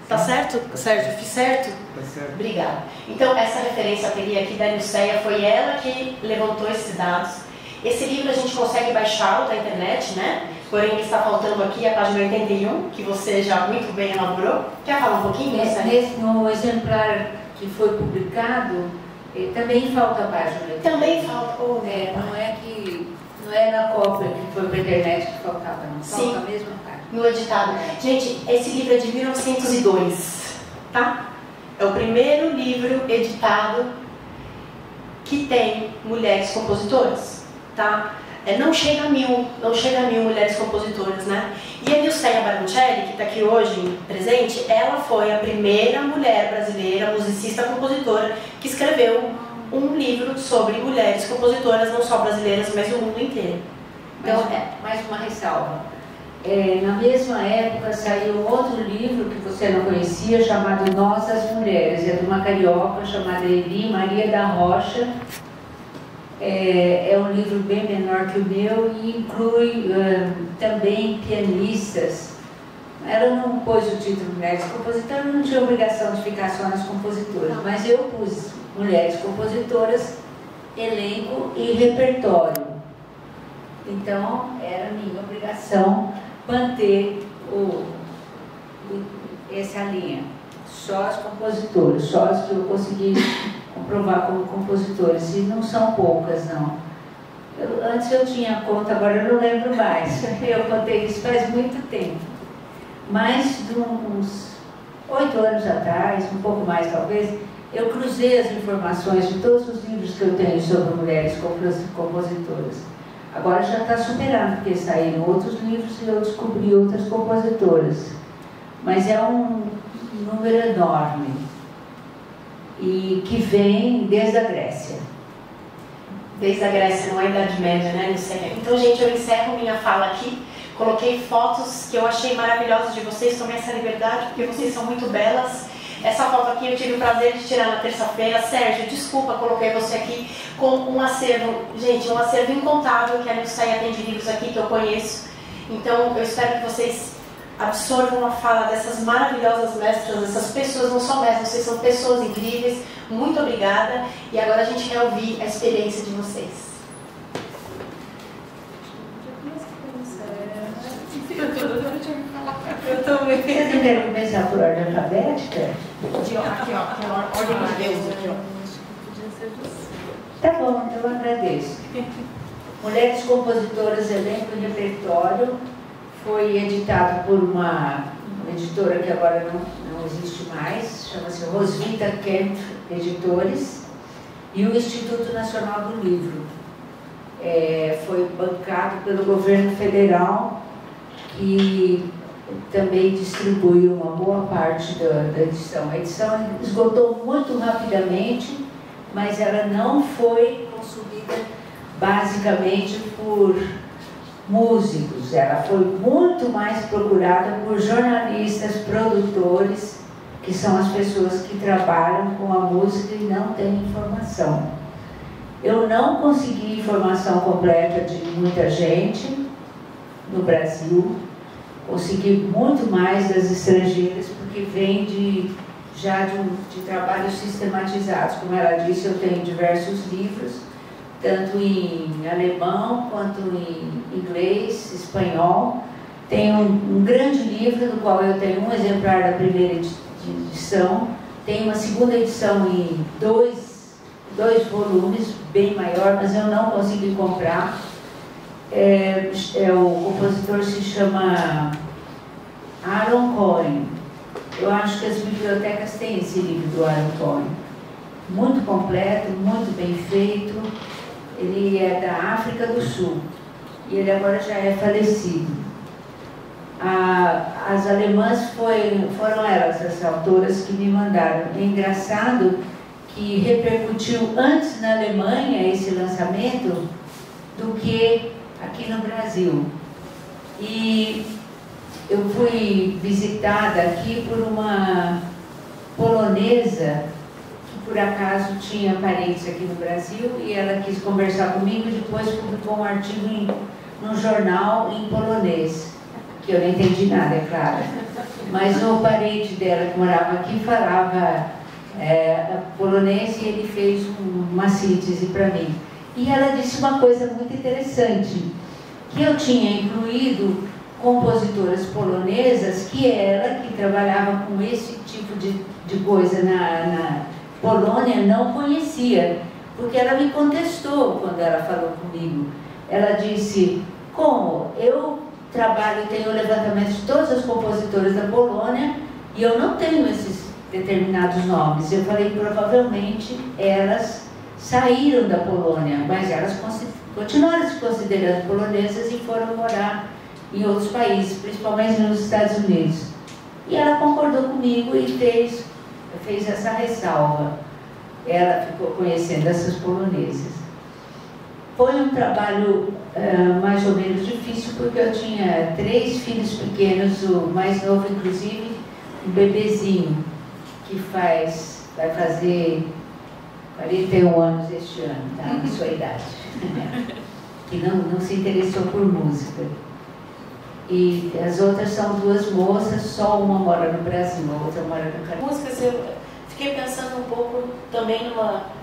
Tá certo, Sérgio? Fiz certo? Tá certo. Obrigada. Então, essa referência que eu peguei aqui da Nilceia foi ela que levantou esses dados. Esse livro a gente consegue baixá-lo da internet, né? Porém, está faltando aqui a página 81, que você já muito bem elaborou. Quer falar um pouquinho? No exemplar que foi publicado, também falta a página 81. Também falta. Oh, Não é na cópia que foi para a internet que faltava, não. Sim. Falta a mesma página. No editado. Gente, esse livro é de 1902, tá? É o primeiro livro editado que tem mulheres compositoras, tá? Não chega a mil mulheres compositoras, né? E a Nilceia Baroncelli, que está aqui hoje presente, ela foi a primeira mulher brasileira, musicista compositora, que escreveu um livro sobre mulheres compositoras, não só brasileiras, mas do mundo inteiro. Então, mais uma ressalva. Na mesma época saiu outro livro que você não conhecia, chamado Nós as Mulheres. É de uma carioca chamada Eli Maria da Rocha. É um livro bem menor que o meu e inclui também pianistas. Ela não pôs o título Mulheres Compositoras, não tinha obrigação de ficar só nas compositoras, mas eu pus Mulheres Compositoras, elenco e repertório. Então, era minha obrigação manter essa linha. Só as compositoras, só as que eu consegui comprovar como compositoras, e não são poucas, não. Antes eu tinha conta, agora eu não lembro mais. Eu contei isso faz muito tempo. Mais de uns 8 anos atrás, um pouco mais talvez, eu cruzei as informações de todos os livros que eu tenho sobre mulheres compositoras. Agora já está superando, porque saíram outros livros e eu descobri outras compositoras. Mas é um número enorme e que vem desde a Grécia. Desde a Grécia, não é a Idade Média, né, Nilceia? Então, gente, eu encerro minha fala aqui. Coloquei fotos que eu achei maravilhosas de vocês, tomei essa liberdade, porque vocês são muito belas. Essa foto aqui eu tive o prazer de tirar na terça-feira. Sérgio, desculpa, coloquei você aqui com um acervo, gente, um acervo incontável que a Nilceia tem de livros aqui que eu conheço. Então, eu espero que vocês absorvam a fala dessas maravilhosas mestras, dessas pessoas, não são mestras, vocês são pessoas incríveis. Muito obrigada. E agora a gente quer ouvir a experiência de vocês. Eu também. Vocês não querem começar por ordem alfabética? Aqui, ó, ordem de Deus, aqui, ó. Tá bom, eu agradeço. Mulheres Compositoras, Elenco e Repertório foi editado por uma editora que agora não existe mais, chama-se Roswitha Kempf Editores, e o Instituto Nacional do Livro. Foi bancado pelo governo federal, que também distribuiu uma boa parte da edição. A edição esgotou muito rapidamente, mas ela não foi consumida basicamente por músicos, ela foi muito mais procurada por jornalistas, produtores, que são as pessoas que trabalham com a música e não têm informação. Eu não consegui informação completa de muita gente no Brasil, consegui muito mais das estrangeiras, porque vem de trabalhos sistematizados. Como ela disse, eu tenho diversos livros, tanto em alemão quanto em inglês, espanhol. Tenho um grande livro, do qual eu tenho um exemplar da primeira edição. Tenho uma segunda edição em dois volumes, bem maior, mas eu não consegui comprar. O compositor se chama Aaron Cohen. Eu acho que as bibliotecas têm esse livro do Aaron Cohen. Muito completo, muito bem feito. Ele é da África do Sul e ele agora já é falecido. As alemãs foram elas, as autoras que me mandaram. É engraçado que repercutiu antes na Alemanha esse lançamento do que aqui no Brasil. E eu fui visitada aqui por uma polonesa que por acaso tinha parentes aqui no Brasil e ela quis conversar comigo e depois publicou um artigo num jornal em polonês, que eu não entendi nada, é claro. mas o parente dela que morava aqui falava polonês e ele fez uma síntese para mim. E ela disse uma coisa muito interessante, que eu tinha incluído compositoras polonesas que trabalhava com esse tipo de coisa na Polônia, não conhecia, porque ela me contestou quando ela falou comigo. Ela disse, como? Eu trabalho, tenho o levantamento de todas as compositoras da Polônia e eu não tenho esses determinados nomes. Eu falei, provavelmente elas saíram da Polônia, mas elas continuaram se considerando polonesas e foram morar em outros países, principalmente nos Estados Unidos. E ela concordou comigo e fez essa ressalva. Ela ficou conhecendo essas polonesas. Foi um trabalho mais ou menos difícil, porque eu tinha 3 filhos pequenos, o mais novo, inclusive, um bebezinho, que vai fazer 41 anos este ano, tá? Na sua idade. Que não se interessou por música. E as outras são 2 moças, só uma mora no Brasil, a outra mora no Canadá. Músicas, eu fiquei pensando um pouco também numa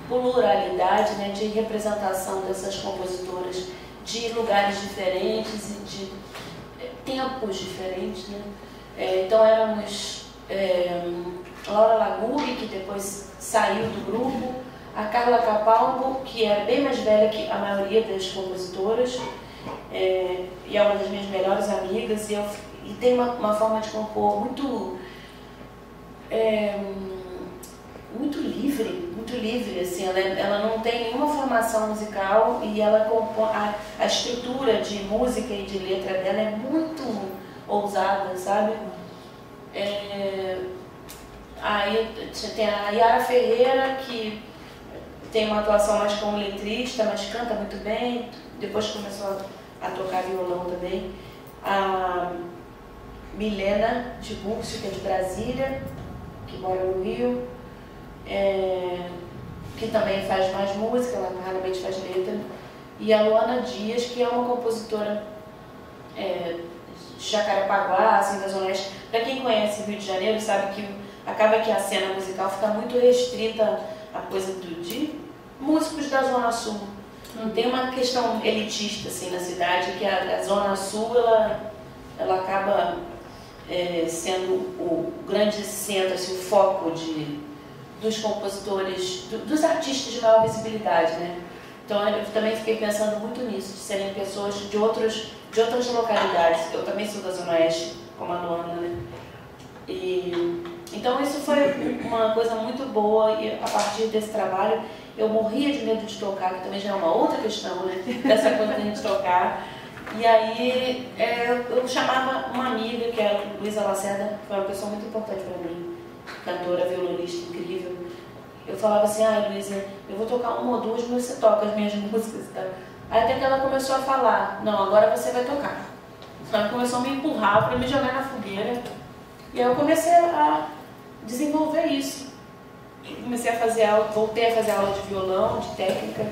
pluralidade, né, de representação dessas compositoras de lugares diferentes e de tempos diferentes, né? Então éramos Laura Laguri, que depois saiu do grupo, a Carla Capalbo, que era bem mais velha que a maioria das compositoras, e é uma das minhas melhores amigas, e tem uma forma de compor muito livre, assim, ela não tem nenhuma formação musical e ela compõe, a estrutura de música e de letra dela é muito ousada, sabe? Aí tem a Yara Ferreira, que tem uma atuação mais como letrista, mas canta muito bem, depois começou a tocar violão também. A Milena Tiburcio, que é de Brasília, que mora no Rio, que também faz mais música, ela raramente faz letra. E a Luana Dias, que é uma compositora de Jacarepaguá, assim, da Zona Oeste. Para quem conhece o Rio de Janeiro, sabe que acaba que a cena musical fica muito restrita à coisa de músicos da Zona Sul. Não tem uma questão elitista assim, na cidade, que a Zona Sul ela acaba sendo o grande centro, assim, o foco dos compositores, dos artistas de maior visibilidade, né? Então eu também fiquei pensando muito nisso, de serem pessoas de outras localidades. Eu também sou da Zona Oeste, como a Luana, né? Então isso foi uma coisa muito boa, e a partir desse trabalho eu morria de medo de tocar, que também já é uma outra questão, né? Dessa coisa de a gente tocar. E aí eu chamava uma amiga, que era a Luísa Lacerda, que foi uma pessoa muito importante para mim, cantora, violonista incrível. Eu falava assim, Luísa, eu vou tocar 1 ou 2, mas você toca as minhas músicas e tal. Aí até que ela começou a falar, não, agora você vai tocar. Ela começou a me empurrar para me jogar na fogueira. E aí eu comecei a desenvolver isso. Comecei a fazer aula, voltei a fazer aula de violão, de técnica.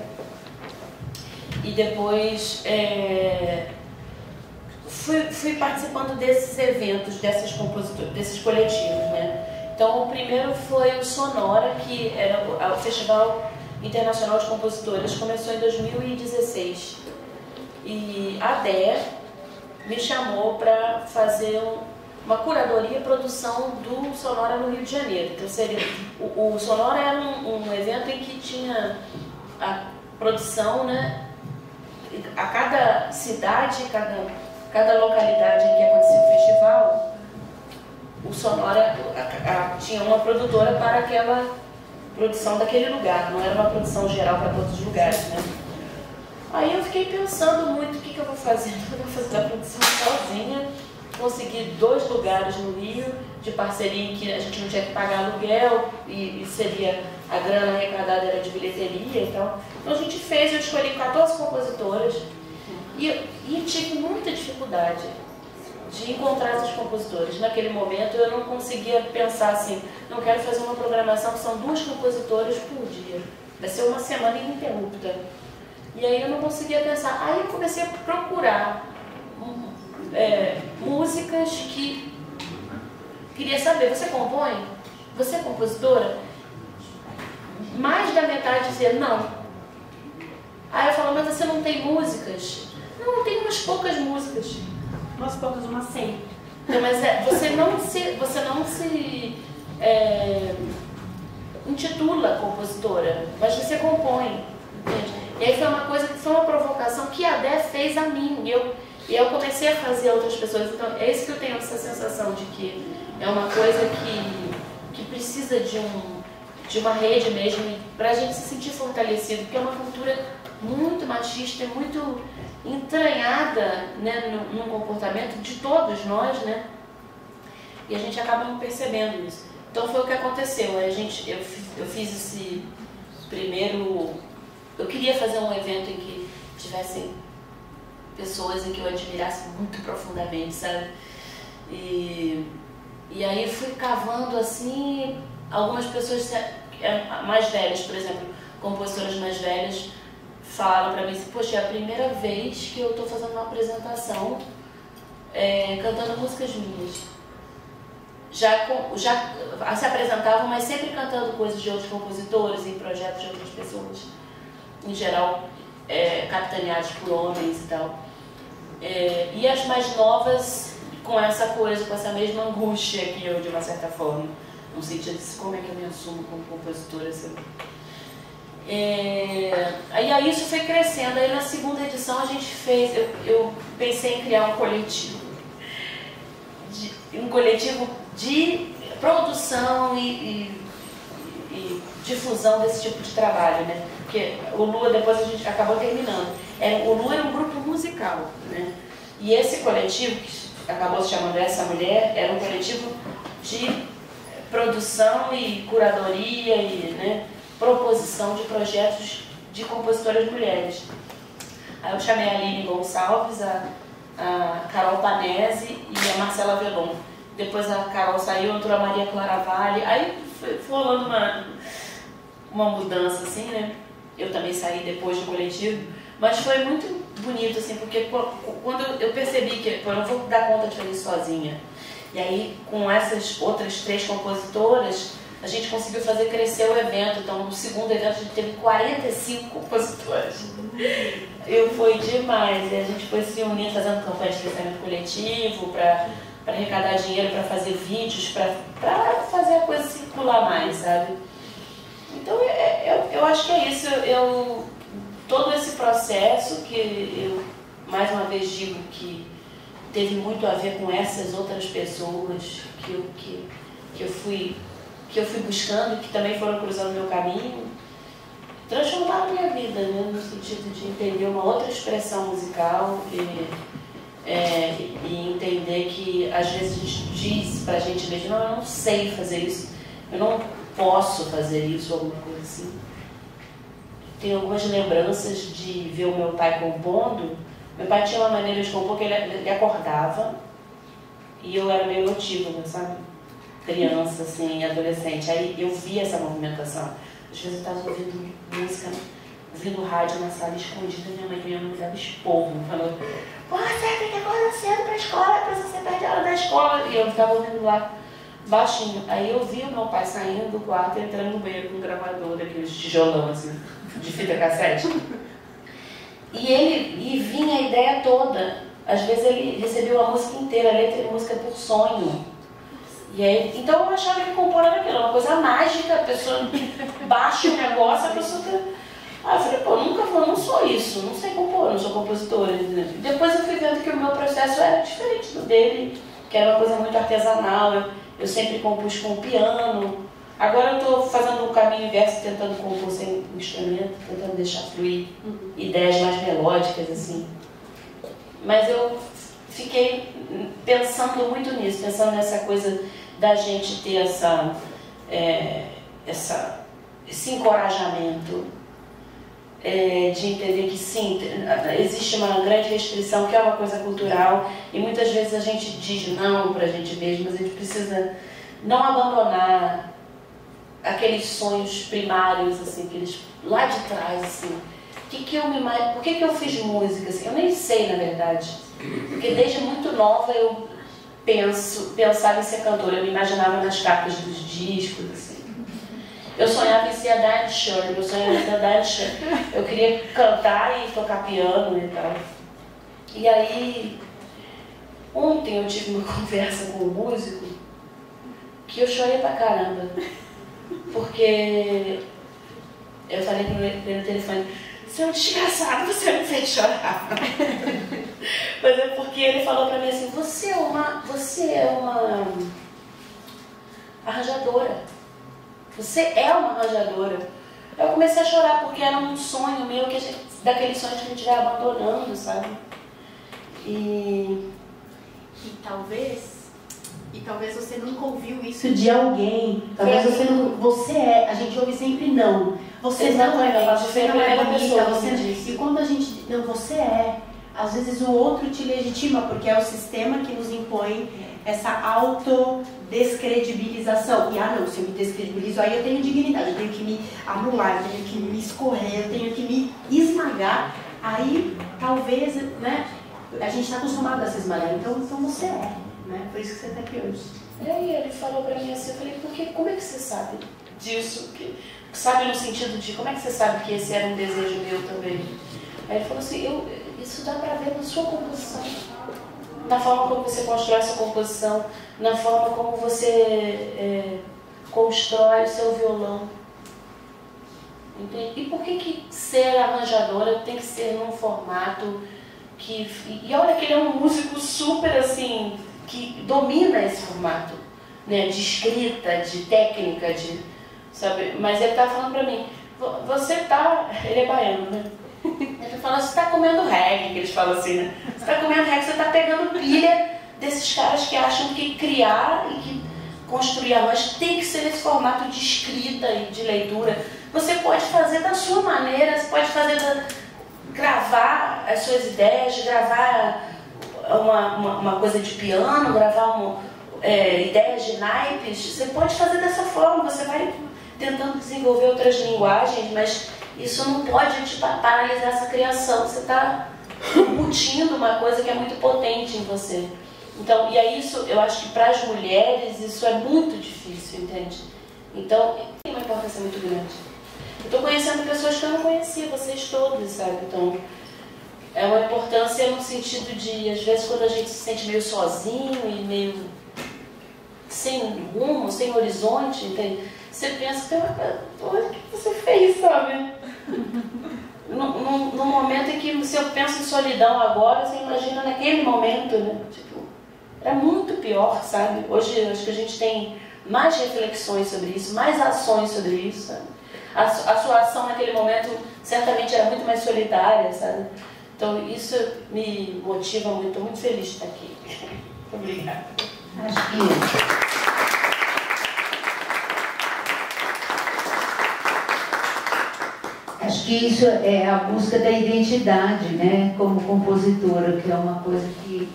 E depois fui participando desses eventos, desses coletivos, né? Então o primeiro foi o Sonora, que era o Festival Internacional de Compositores, começou em 2016. E a DEA me chamou para fazer uma curadoria e produção do Sonora no Rio de Janeiro. Então seria, o Sonora era um evento em que tinha a produção, né? A cada cidade, cada localidade em que acontecia o festival, o Sonora tinha uma produtora para aquela produção daquele lugar, não era uma produção geral para todos os lugares, né? Aí eu fiquei pensando muito, o que eu vou fazer? Eu vou fazer a produção sozinha, consegui 2 lugares no Rio, de parceria em que a gente não tinha que pagar aluguel e seria, a grana arrecadada era de bilheteria e tal. Então a gente fez, eu escolhi 14 compositoras e tive muita dificuldade de encontrar essas compositoras. Naquele momento eu não conseguia pensar assim, não quero fazer uma programação que são 2 compositoras por dia, vai ser uma semana ininterrupta. E aí eu não conseguia pensar. Aí eu comecei a procurar músicas que... Queria saber, você compõe? Você é compositora? Mais da metade dizia não. Aí eu falo, mas você não tem músicas? Não, eu tenho umas poucas músicas. Umas poucas, umas 100. Não, mas você não se intitula compositora, mas você compõe, entende? E aí foi uma provocação que a Dé fez a mim, e eu comecei a fazer a outras pessoas. Então é isso que eu tenho, essa sensação de que é uma coisa que precisa de uma rede mesmo, para a gente se sentir fortalecido, porque é uma cultura muito machista, muito entranhada, né, no comportamento de todos nós, né? E a gente acaba não percebendo isso. Então foi o que aconteceu. Eu fiz esse primeiro... Eu queria fazer um evento em que tivessem pessoas em que eu admirasse muito profundamente, sabe? E aí fui cavando assim, algumas pessoas mais velhas, por exemplo, compositoras mais velhas, falaram pra mim assim, poxa, é a primeira vez que eu estou fazendo uma apresentação cantando músicas minhas. Já se apresentavam, mas sempre cantando coisas de outros compositores, em projetos de outras pessoas, em geral capitaneados por homens e tal. E as mais novas com essa coisa, com essa mesma angústia que eu, de uma certa forma, no sentido de como é que eu me assumo como compositora, assim. Aí isso foi crescendo. Aí na segunda edição a gente fez, eu pensei em criar um coletivo de produção e difusão desse tipo de trabalho, né? Porque o Lua, depois a gente acabou terminando. O Lua era um grupo musical, né? E esse coletivo, que acabou se chamando Essa Mulher, era um coletivo de produção e curadoria e, né, proposição de projetos de compositoras mulheres. Aí eu chamei a Aline Gonçalves, a Carol Panese e a Marcela Velon. Depois a Carol saiu, entrou a Maria Clara Vale. Aí foi rolando uma mudança, assim, né? Eu também saí depois do coletivo. Mas foi muito bonito, assim, porque quando eu percebi que eu não vou dar conta de fazer isso sozinha. E aí, com essas outras 3 compositoras, a gente conseguiu fazer crescer o evento. Então, no segundo evento, a gente teve 45 compositoras. Foi demais. E a gente foi se unindo, fazendo campanha de financiamento coletivo, para arrecadar dinheiro, para fazer vídeos, para fazer a coisa circular mais, sabe? Então, eu acho que é isso. Todo esse processo, que eu, mais uma vez, digo que teve muito a ver com essas outras pessoas que eu fui buscando, que também foram cruzando o meu caminho, transformaram a minha vida, né, no sentido de entender uma outra expressão musical e entender que às vezes a gente diz pra gente mesmo, não, eu não sei fazer isso, eu não posso fazer isso, alguma coisa assim. Tenho algumas lembranças de ver o meu pai compondo. Meu pai tinha uma maneira de compor que ele acordava e eu era meio notívaga, sabe? Criança, assim, adolescente. Aí eu via essa movimentação. Às vezes eu estava ouvindo música, ouvindo rádio na sala escondida, minha mãe me dava esporro, falando, pô, você tem que acordar cedo pra escola, depois você perde a hora da escola. E eu ficava ouvindo lá baixinho. Aí eu vi o meu pai saindo do quarto e entrando no banheiro com um gravador daqueles tijolão, assim, de fita cassete. E vinha a ideia toda. Às vezes ele recebeu a música inteira, a letra e música por sonho. E aí, então eu achava que compor era aquilo, uma coisa mágica, a pessoa baixa o negócio, a pessoa... Aí eu falei, pô, eu não sou isso, não sei compor, não sou compositora. Né? Depois eu fui vendo que o meu processo era diferente do dele, que era uma coisa muito artesanal, eu sempre compus com piano. Agora eu estou fazendo um caminho inverso, tentando compor sem instrumento, tentando deixar fluir ideias mais melódicas, assim. Mas eu fiquei pensando muito nisso, pensando nessa coisa da gente ter esse encorajamento de entender que sim, existe uma grande restrição, que é uma coisa cultural, e muitas vezes a gente diz não pra gente mesmo, mas a gente precisa não abandonar aqueles sonhos primários, assim, aqueles lá de trás, assim. Por que eu fiz música? Assim, eu nem sei, na verdade. Porque desde muito nova eu pensava em ser cantora, eu me imaginava nas capas dos discos, assim. Eu sonhava em ser a Diane Shirley, eu queria cantar e tocar piano e tal. E aí, ontem eu tive uma conversa com um músico que eu chorei pra caramba. Porque eu falei pra ele no telefone, você é um desgraçado, você me fez chorar. Mas é porque ele falou pra mim assim, você é uma arranjadora. Você é uma arranjadora. Eu comecei a chorar porque era um sonho meu, daqueles sonhos que a gente vai abandonando, sabe? E talvez você nunca ouviu isso de alguém. Talvez você não. A gente ouve sempre não. Você não é, você não é bonita, você não. E quando a gente. Não, você é. Às vezes o outro te legitima, porque é o sistema que nos impõe essa autodescredibilização. E não, se eu me descredibilizo, aí eu tenho dignidade, eu tenho que me anular, eu tenho que me escorrer, eu tenho que me esmagar. Aí talvez, né? A gente está acostumado a se esmagar, então você é. Né? Por isso que você está aqui hoje. E aí ele falou pra mim assim, eu falei, como é que você sabe disso? Sabe no sentido de, como é que você sabe que esse era um desejo meu também? Aí ele falou assim, isso dá pra ver na sua composição, na forma como você constrói essa composição, na forma como você constrói o seu violão. Entende? E por que ser arranjadora tem que ser num formato que... E olha que ele é um músico super assim... que domina esse formato, né, de escrita, de técnica, sabe? Mas ele tá falando pra mim, ele é baiano, né? Ele fala, você tá comendo reggae, que eles falam assim, né? Você tá comendo reggae, você tá pegando pilha desses caras que acham que criar e que construir arranjo tem que ser nesse formato de escrita e de leitura. Você pode fazer da sua maneira, você pode gravar as suas ideias, gravar uma coisa de piano, gravar ideias de naipes, você pode fazer dessa forma, você vai tentando desenvolver outras linguagens, mas isso não pode te paralisar essa criação, você está embutindo uma coisa que é muito potente em você. Então, e aí isso, eu acho que para as mulheres isso é muito difícil, entende? Então, tem uma importância muito grande. Eu estou conhecendo pessoas que eu não conhecia, vocês todos, sabe? Então, é uma importância no sentido de, às vezes, quando a gente se sente meio sozinho e meio sem rumo, sem horizonte, entende? Você pensa, olha o que você fez, sabe? No momento em que, se eu penso em solidão agora, você imagina naquele momento, né? Tipo, era muito pior, sabe? Hoje, acho que a gente tem mais reflexões sobre isso, mais ações sobre isso, sabe? A sua ação naquele momento certamente era muito mais solitária, sabe? Então, isso me motiva muito, estou muito feliz de estar aqui. Obrigada. Acho que isso é a busca da identidade, né? Como compositora, que é uma coisa que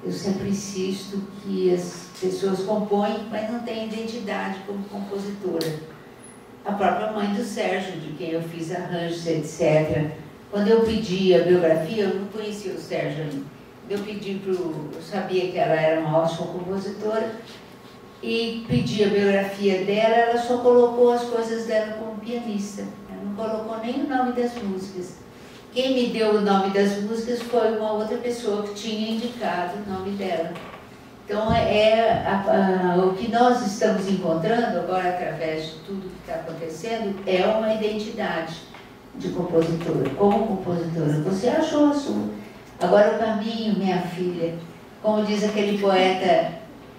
eu sempre insisto, que as pessoas compõem, mas não têm identidade como compositora. A própria mãe do Sérgio, de quem eu fiz arranjos, etc. Quando eu pedi a biografia, eu não conhecia o Sérgio ainda. Eu sabia que ela era uma ótima compositora, e pedi a biografia dela, ela só colocou as coisas dela como pianista. Ela não colocou nem o nome das músicas. Quem me deu o nome das músicas foi uma outra pessoa que tinha indicado o nome dela. Então, o que nós estamos encontrando agora, através de tudo que está acontecendo, é uma identidade de compositora. Como compositora, você achou a sua. Agora o caminho, minha filha, como diz aquele poeta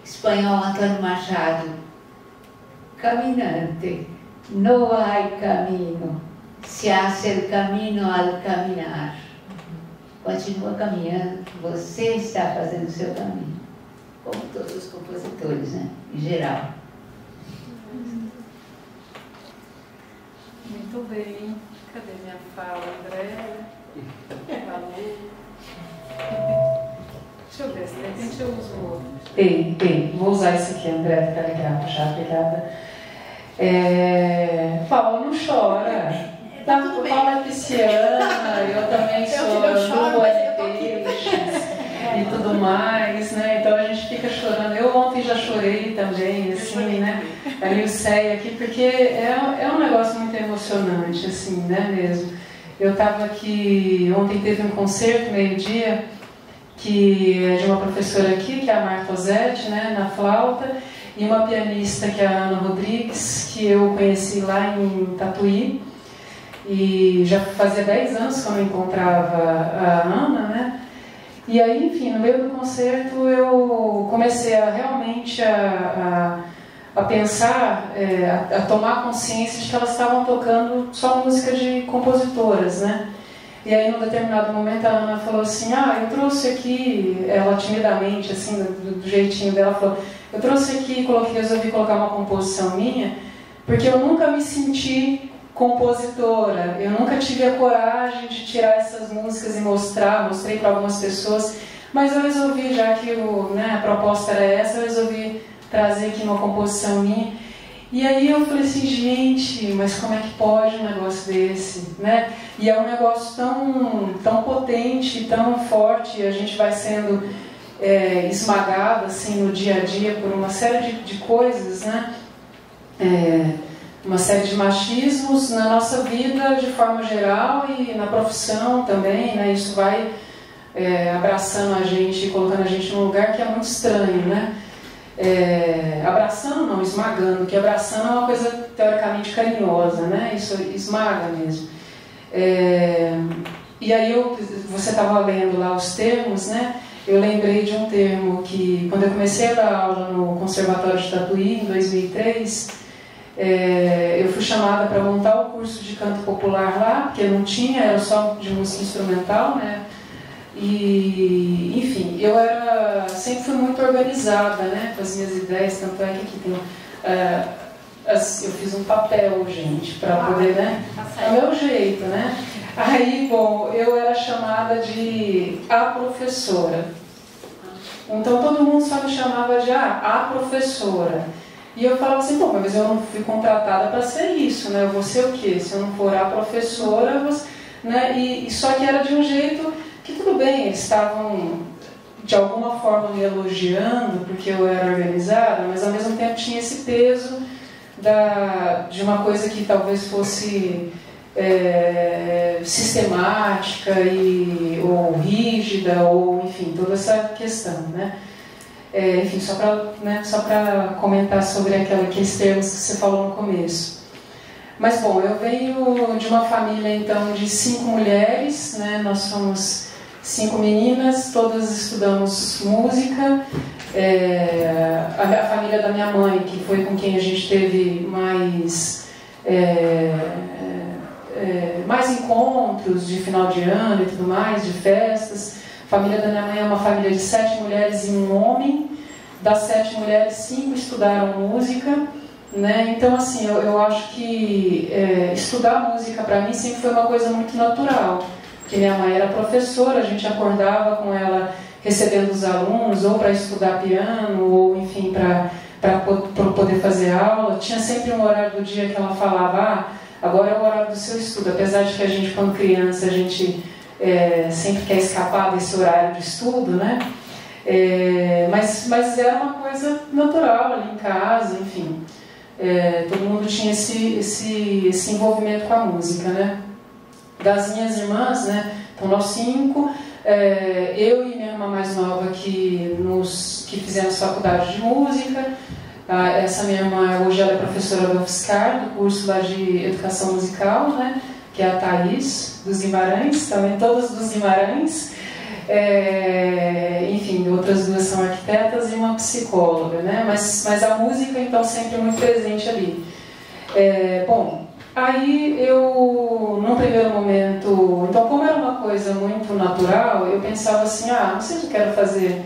espanhol Antônio Machado, caminante, no hay camino, se hace el camino al caminar. Continua caminhando, você está fazendo o seu caminho. Como todos os compositores, né? Em geral. Muito bem. Cadê minha fala, André? Falou. Deixa eu ver, se de repente eu uso o outro. Tem. Vou usar esse aqui, André, fica legal, puxar a pegada. Paulo não chora. Paulo é pisciana, eu também sou do Poeteiros. mais, né? Então a gente fica chorando. Eu ontem já chorei também, assim, né? A Nilceia aqui, porque é um negócio muito emocionante, assim, né, mesmo. Eu estava aqui, ontem teve um concerto, meio-dia, que é de uma professora aqui, que é a Marta Osetti, né, na flauta, e uma pianista, que é a Ana Rodrigues, que eu conheci lá em Tatuí, e já fazia 10 anos que eu não encontrava a Ana, né? E aí, enfim, no meio do concerto eu comecei a realmente a pensar, a tomar consciência de que elas estavam tocando só música de compositoras, né? E aí, num determinado momento, a Ana falou assim, eu trouxe aqui, ela timidamente, assim, do jeitinho dela, falou, eu trouxe aqui, resolvi colocar uma composição minha, porque eu nunca me senti compositora, eu nunca tive a coragem de tirar essas músicas e mostrei para algumas pessoas, mas eu resolvi, já que a proposta era essa, eu resolvi trazer aqui uma composição minha. E aí eu falei assim, gente, mas como é que pode um negócio desse, né? E é um negócio tão potente, tão forte, a gente vai sendo esmagado assim no dia a dia por uma série de coisas, né? Uma série de machismos na nossa vida de forma geral e na profissão também, né? Isso vai abraçando a gente, colocando a gente num lugar que é muito estranho, né? Abraçando não, esmagando, porque abraçando é uma coisa teoricamente carinhosa, né? Isso esmaga mesmo. E aí você estava lendo lá os termos, né? Eu lembrei de um termo que, quando eu comecei a dar aula no Conservatório de Tatuí, em 2003, eu fui chamada para montar o curso de canto popular lá, porque não tinha, era só de música instrumental, né? E, enfim, eu sempre fui muito organizada, né, com as minhas ideias, tanto é que aqui tem... eu fiz um papel, gente, para poder, né? É o meu jeito, né? Aí, bom, eu era chamada de a professora. Então todo mundo só me chamava de a professora. E eu falava assim, pô, mas eu não fui contratada para ser isso, né? Eu vou ser o quê? Se eu não for a professora, né? E só que era de um jeito que tudo bem, eles estavam de alguma forma me elogiando porque eu era organizada, mas ao mesmo tempo tinha esse peso de uma coisa que talvez fosse sistemática ou rígida, ou enfim, toda essa questão, né? Enfim, só para comentar sobre aqueles termos que você falou no começo. Mas bom, eu venho de uma família então de 5 mulheres, né? Nós somos 5 meninas, todas estudamos música. A família da minha mãe, que foi com quem a gente teve mais encontros de final de ano e tudo mais, de festas. A família da minha mãe é uma família de 7 mulheres e 1 homem. Das 7 mulheres, 5 estudaram música, né? Então, assim, eu acho que estudar música para mim sempre foi uma coisa muito natural. Porque minha mãe era professora, a gente acordava com ela recebendo os alunos, ou para estudar piano, ou enfim, para poder fazer aula. Tinha sempre um horário do dia que ela falava, agora é o horário do seu estudo. Apesar de que a gente, quando criança, a gente sempre quer escapar desse horário de estudo, né? Mas era uma coisa natural ali em casa, enfim. Todo mundo tinha esse envolvimento com a música, né? Das minhas irmãs, né? Então nós 5, eu e minha irmã mais nova que fizemos faculdade de música. Essa minha irmã hoje ela é professora do UFSCar, do curso lá de educação musical, né? Que é a Thaís dos Guimarães, também todas dos Guimarães. Enfim, outras 2 são arquitetas e uma psicóloga, né? Mas a música então sempre muito presente ali. Bom, aí eu, num primeiro momento, então como era uma coisa muito natural, eu pensava assim, não sei se eu quero fazer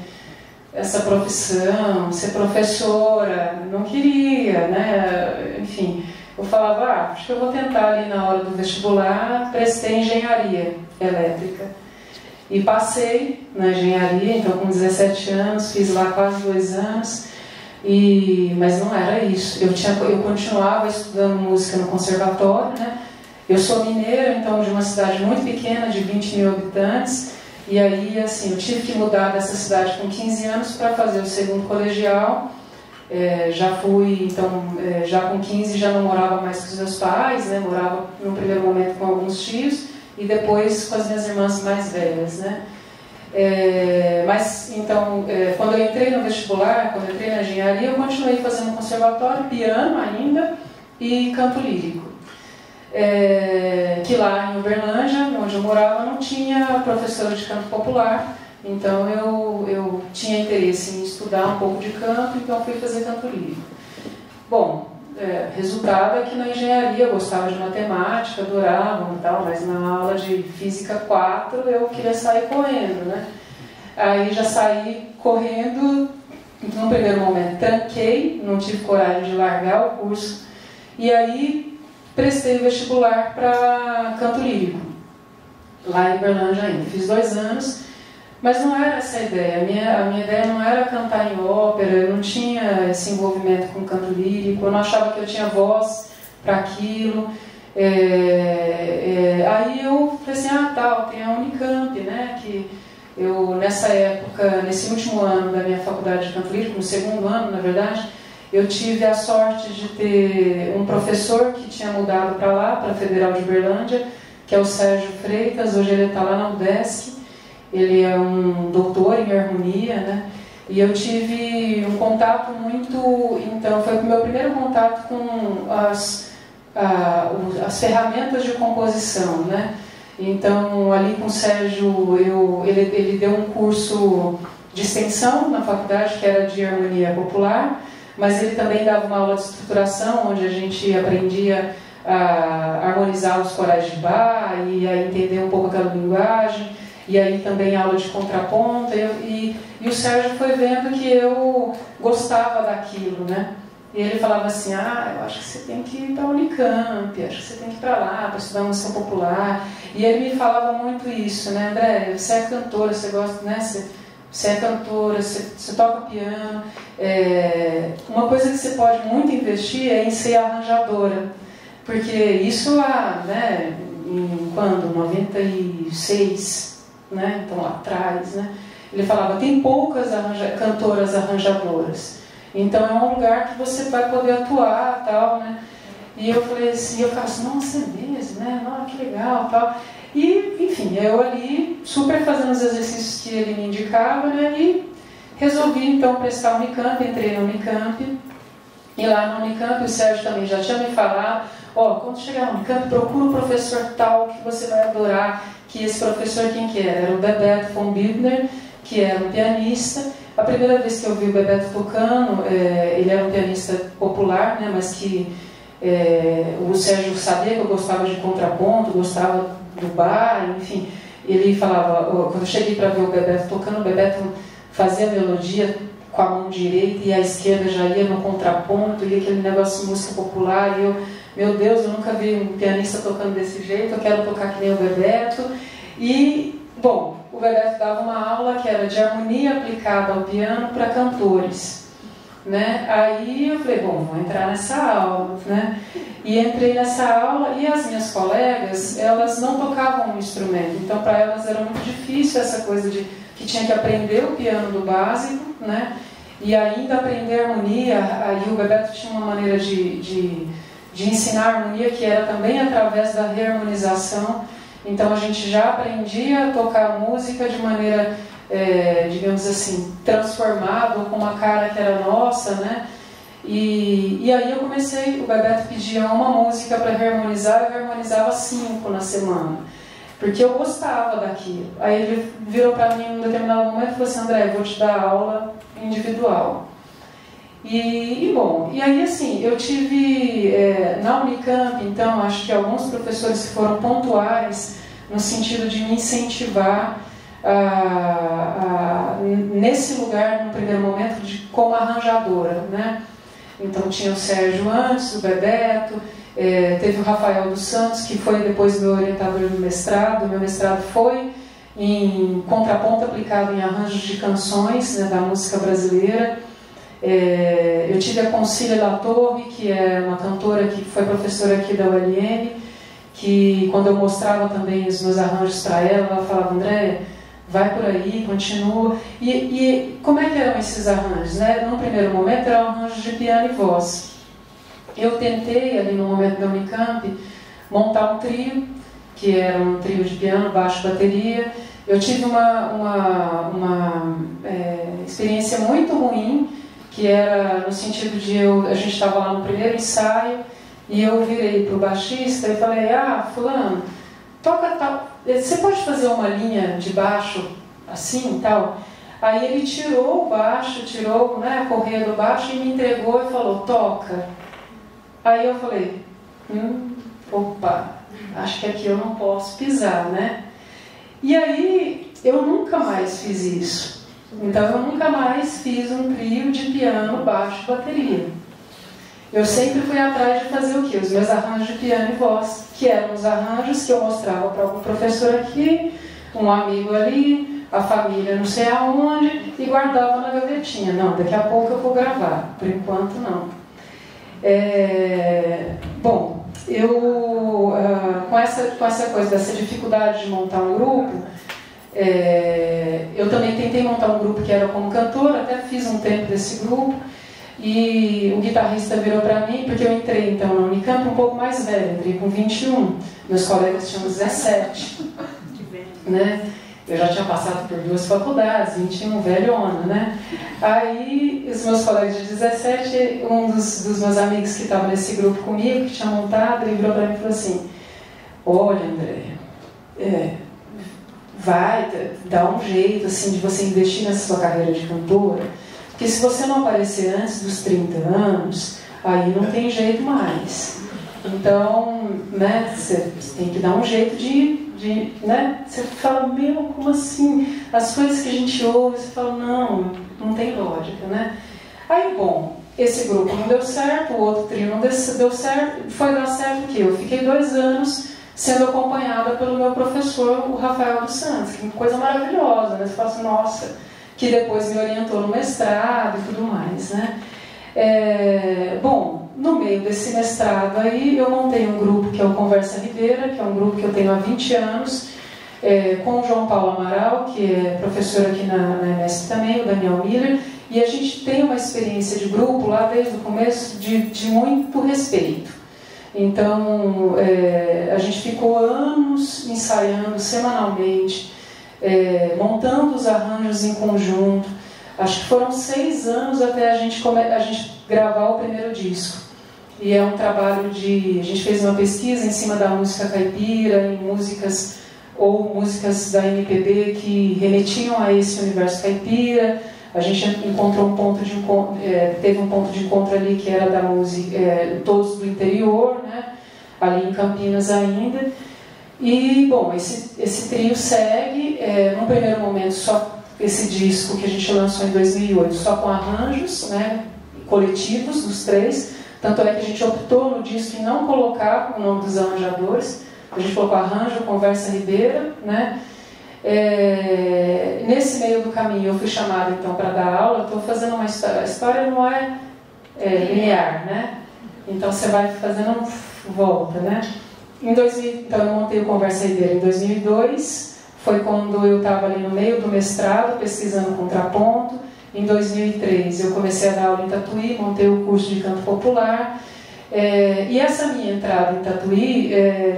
essa profissão, ser professora, não queria, né? Enfim, eu falava, acho que eu vou tentar ali na hora do vestibular, prestei engenharia elétrica. E passei na engenharia, então com 17 anos, fiz lá quase 2 anos, mas não era isso. Eu continuava estudando música no conservatório, né? Eu sou mineira, então de uma cidade muito pequena, de 20 mil habitantes, E aí, assim, eu tive que mudar dessa cidade com 15 anos para fazer o segundo colegial. Já fui, então, já com 15 já não morava mais com os meus pais, né? Morava no primeiro momento com alguns tios e depois com as minhas irmãs mais velhas, né? Mas, então, quando eu entrei no vestibular, quando eu entrei na engenharia, eu continuei fazendo conservatório, piano ainda e canto lírico. Que lá em Uberlândia, onde eu morava, não tinha professora de canto popular, então eu tinha interesse em estudar um pouco de canto, então fui fazer canto lírico. Bom, resultado é que na engenharia eu gostava de matemática, adorava e tal, mas na aula de física 4 eu queria sair correndo, né? Aí já saí correndo, num primeiro momento tranquei, não tive coragem de largar o curso, e aí prestei vestibular para canto lírico, lá em Uberlândia ainda. Fiz 2 anos, mas não era essa a ideia. A minha ideia não era cantar em ópera, eu não tinha esse envolvimento com canto lírico, eu não achava que eu tinha voz para aquilo. Aí eu falei assim, tem a Unicamp, né, que eu, nessa época, nesse último ano da minha faculdade de canto lírico, no segundo ano, na verdade, eu tive a sorte de ter um professor que tinha mudado para lá, para a Federal de Uberlândia, que é o Sérgio Freitas. Hoje ele está lá na UDESC, ele é um doutor em harmonia, né? E eu tive um contato muito... Então, foi o meu primeiro contato com as ferramentas de composição, né? Então, ali com o Sérgio, ele deu um curso de extensão na faculdade, que era de harmonia popular, mas ele também dava uma aula de estruturação, onde a gente aprendia a harmonizar os corais de Bach e a entender um pouco aquela linguagem, e aí também aula de contraponto, e o Sérgio foi vendo que eu gostava daquilo, né? E ele falava assim, eu acho que você tem que ir para a Unicamp, acho que você tem que ir para lá para estudar música popular. E ele me falava muito isso, né? André, você é cantora, você gosta, né? Você é cantora, você toca piano. Uma coisa que você pode muito investir é em ser arranjadora. Porque isso quando? 96, né? Então lá atrás, né? Ele falava, tem poucas cantoras arranjadoras. Então é um lugar que você vai poder atuar, tal, né? E eu falei assim, eu ficava assim, nossa, é mesmo, né? Nossa, que legal, tal. E, enfim, eu ali, super fazendo os exercícios que ele me indicava, né? E resolvi, então, prestar Unicamp, entrei na Unicamp. E lá na Unicamp, o Sérgio também já tinha me falado, quando chegar na Unicamp, procura um professor tal que você vai adorar. Que esse professor, quem que era? Era o Bebeto von Bibner, que era um pianista. A primeira vez que eu vi o Bebeto tocando, ele era um pianista popular, né, mas que o Sérgio sabia que eu gostava de contraponto, gostava do Bach, enfim. Ele falava, quando eu cheguei para ver o Bebeto tocando, o Bebeto fazia a melodia com a mão direita e a esquerda já ia no contraponto, e aquele negócio de música popular, e eu, meu Deus, eu nunca vi um pianista tocando desse jeito, eu quero tocar que nem o Bebeto. E, bom, o Bebeto dava uma aula que era de harmonia aplicada ao piano para cantores, né? Aí eu falei, bom, vou entrar nessa aula, né? E entrei nessa aula, e as minhas colegas, elas não tocavam um instrumento, então para elas era muito difícil essa coisa de que tinha que aprender o piano do básico, né? E ainda aprender harmonia. Aí o Bebeto tinha uma maneira de ensinar harmonia que era também através da reharmonização. Então a gente já aprendia a tocar música de maneira, digamos assim, transformada, ou com uma cara que era nossa, né? E aí eu comecei, o Bebeto pedia uma música para reharmonizar, eu reharmonizava 5 na semana, porque eu gostava daquilo. Aí ele virou para mim em um determinado momento e falou assim, André, eu vou te dar aula individual. Bom, e aí assim, eu tive na Unicamp, então, acho que alguns professores que foram pontuais no sentido de me incentivar nesse lugar, no primeiro momento, como arranjadora, né? Então tinha o Sérgio antes, o Bebeto, teve o Rafael dos Santos, que foi depois meu orientador no mestrado. Meu mestrado foi em contraponto aplicado em arranjos de canções, né, da música brasileira. Eu tive a Concília Latorre, que é uma cantora que foi professora aqui da ULM, que quando eu mostrava também os meus arranjos para ela, ela falava, Andréia, vai por aí, continua. E como é que eram esses arranjos, né? No primeiro momento eram arranjos de piano e voz. Eu tentei, ali no momento da Unicamp, montar um trio, que era um trio de piano, baixo, bateria. Eu tive uma experiência muito ruim, que era no sentido de a gente estava lá no primeiro ensaio, e eu virei para o baixista e falei, fulano, toca tal, você pode fazer uma linha de baixo assim e tal? Aí ele tirou o baixo, tirou, né, a correia do baixo e me entregou e falou, toca. Aí eu falei, opa, acho que aqui eu não posso pisar, né? E aí eu nunca mais fiz isso. Então eu nunca mais fiz um trio de piano, baixo e bateria. Eu sempre fui atrás de fazer o quê? Os meus arranjos de piano e voz, que eram os arranjos que eu mostrava para algum professor aqui, um amigo ali, a família não sei aonde, e guardava na gavetinha. Não, daqui a pouco eu vou gravar, por enquanto não. Bom, eu com essa coisa dessa dificuldade de montar um grupo, eu também tentei montar um grupo que era como cantora, até fiz um tempo desse grupo, e o guitarrista virou para mim, porque eu entrei então na Unicamp um pouco mais velho, entrei com 21, meus colegas tinham 17, né? Eu já tinha passado por 2 faculdades, 21, velhona, né? Aí, os meus colegas de 17, um dos meus amigos que estava nesse grupo comigo, que tinha montado, ele virou para mim e falou assim, olha, André, vai dar um jeito assim, de você investir nessa sua carreira de cantora, porque se você não aparecer antes dos 30 anos, aí não tem jeito mais. Então, né, você tem que dar um jeito né? Você fala, como assim? As coisas que a gente ouve, você fala, não tem lógica, né? Aí, bom, esse grupo não deu certo, o outro trio não deu certo, foi dar certo o quê? Eu fiquei 2 anos sendo acompanhada pelo meu professor, o Rafael dos Santos, que é uma coisa maravilhosa, né? Você fala assim, nossa, que depois me orientou no mestrado e tudo mais, né? Bom, no meio desse mestrado aí, eu montei um grupo que é o Conversa Ribeira, que é um grupo que eu tenho há 20 anos, com o João Paulo Amaral, que é professor aqui na EMESP também, o Daniel Miller, e a gente tem uma experiência de grupo lá desde o começo de muito respeito. Então, a gente ficou anos ensaiando semanalmente, montando os arranjos em conjunto. Acho que foram 6 anos até a gente gravar o primeiro disco. E é um trabalho a gente fez uma pesquisa em cima da música caipira, em músicas da MPB que remetiam a esse universo caipira. A gente encontrou teve um ponto de encontro ali que era da música Todos do Interior, né? Ali em Campinas ainda. E, bom, esse trio segue, num primeiro momento, só esse disco que a gente lançou em 2008, só com arranjos, né, coletivos dos 3, tanto é que a gente optou no disco em não colocar o nome dos arranjadores, a gente colocou arranjo, Conversa Ribeira, né? Nesse meio do caminho eu fui chamada então para dar aula, estou fazendo uma história, a história não é linear, né? Então você vai fazendo volta, né? Então eu montei o Conversa Ribeira em 2002, foi quando eu estava ali no meio do mestrado, pesquisando contraponto. Em 2003 eu comecei a dar aula em Tatuí, montei o curso de canto popular. E essa minha entrada em Tatuí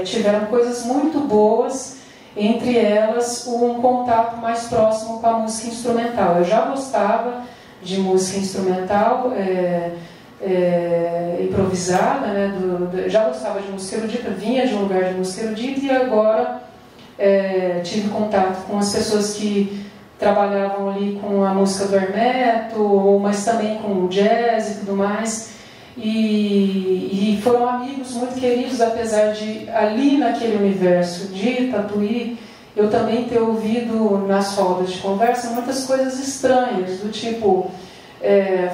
tiveram coisas muito boas, entre elas um contato mais próximo com a música instrumental. Eu já gostava de música instrumental, improvisada, né, já gostava de música erudita, vinha de um lugar de música erudita e agora tive contato com as pessoas que trabalhavam ali com a música do Hermeto, mas também com o jazz e tudo mais, e foram amigos muito queridos, apesar de ali naquele universo de Tatuí eu também ter ouvido nas rodas de conversa muitas coisas estranhas, do tipo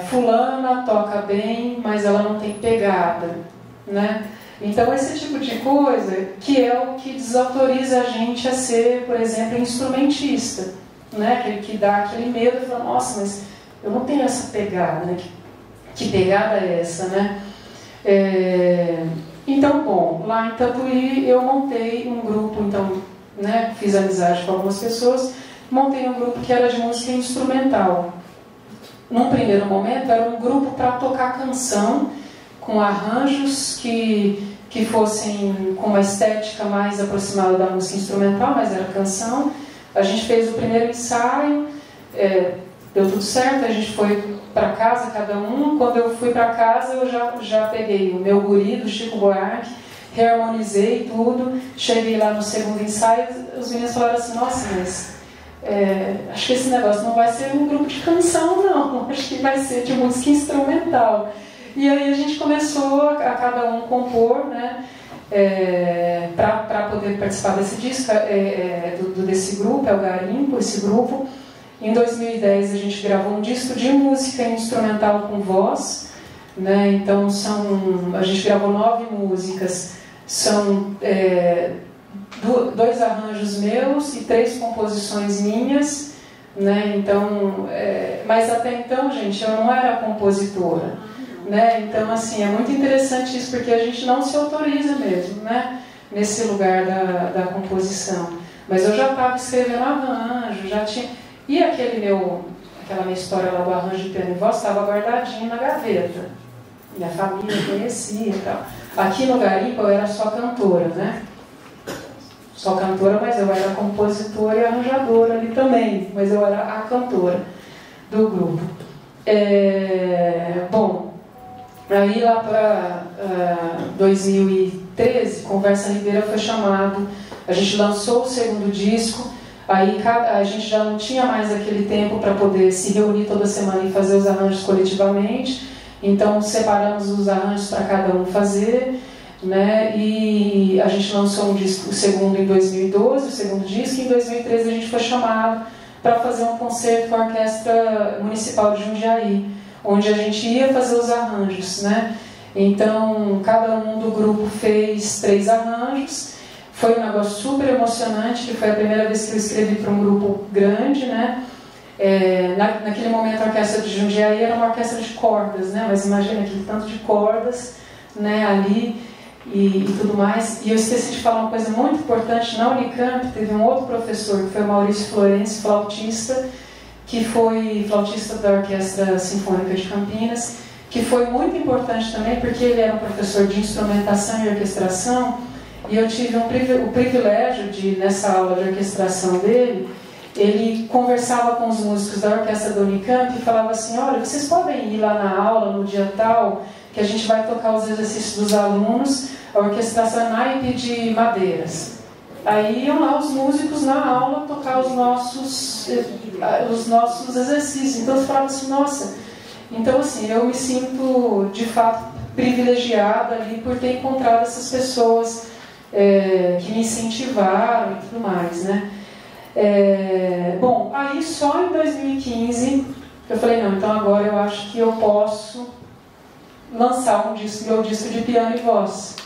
fulana toca bem, mas ela não tem pegada, né? Então esse tipo de coisa que é o que desautoriza a gente a ser, por exemplo, instrumentista, né? Aquele que dá aquele medo e fala, nossa, mas eu não tenho essa pegada, né? Que pegada é essa, né? Então, bom, lá em Tatuí eu montei um grupo, então, né? Fiz amizade com algumas pessoas montei um grupo que era de música instrumental. Num primeiro momento, era um grupo para tocar canção, com arranjos que fossem com uma estética mais aproximada da música instrumental, mas era canção. A gente fez o primeiro ensaio, deu tudo certo, a gente foi para casa, cada um. Quando eu fui para casa, eu já peguei o meu guri do Chico Buarque, reharmonizei tudo, cheguei lá no segundo ensaio, os meninos falaram assim, nossa, mas acho que esse negócio não vai ser um grupo de canção, não, acho que vai ser de música instrumental. E aí a gente começou a cada um compor, né, para poder participar desse disco, desse grupo, é o Garimpo, esse grupo. Em 2010 a gente gravou um disco de música instrumental com voz, né, então a gente gravou 9 músicas, são 2 arranjos meus e 3 composições minhas, né, então, mas até então, gente, eu não era compositora, né, então assim, é muito interessante isso, porque a gente não se autoriza mesmo, né, nesse lugar da composição, mas eu já estava escrevendo arranjo, já tinha, e aquela minha história lá do arranjo de piano e voz estava guardadinho na gaveta, minha família conhecia e tal. Aqui no Garimpo eu era só cantora, né? Só cantora, mas eu era compositora e arranjadora ali também, mas eu era a cantora do grupo. Bom, aí lá para 2013, Conversa Ribeira foi chamado, a gente lançou o segundo disco, aí a gente já não tinha mais aquele tempo para poder se reunir toda semana e fazer os arranjos coletivamente, então separamos os arranjos para cada um fazer, né? E a gente lançou um disco, o segundo em 2012, o segundo disco, e em 2013 a gente foi chamado para fazer um concerto com a Orquestra Municipal de Jundiaí, onde a gente ia fazer os arranjos, né? Então cada um do grupo fez 3 arranjos. Foi um negócio super emocionante, que foi a primeira vez que eu escrevi para um grupo grande, né? Naquele momento a Orquestra de Jundiaí era uma orquestra de cordas, né? Mas imagina aquele tanto de cordas, né, ali e tudo mais. E eu esqueci de falar uma coisa muito importante. Na Unicamp teve um outro professor, que foi o Maurício Florencio, flautista, que foi flautista da Orquestra Sinfônica de Campinas, que foi muito importante também, porque ele era um professor de instrumentação e orquestração. E eu tive o privilégio de, nessa aula de orquestração dele, ele conversava com os músicos da orquestra da Unicamp e falava assim, olha, vocês podem ir lá na aula no dia tal, que a gente vai tocar os exercícios dos alunos, a orquestração é naipe de madeiras. Aí iam lá os músicos na aula tocar os nossos exercícios. Então eu falava assim, nossa, então assim, eu me sinto de fato privilegiada ali por ter encontrado essas pessoas que me incentivaram e tudo mais, né? Bom, aí só em 2015 eu falei, não, então agora eu acho que eu posso lançar meu disco de piano e voz.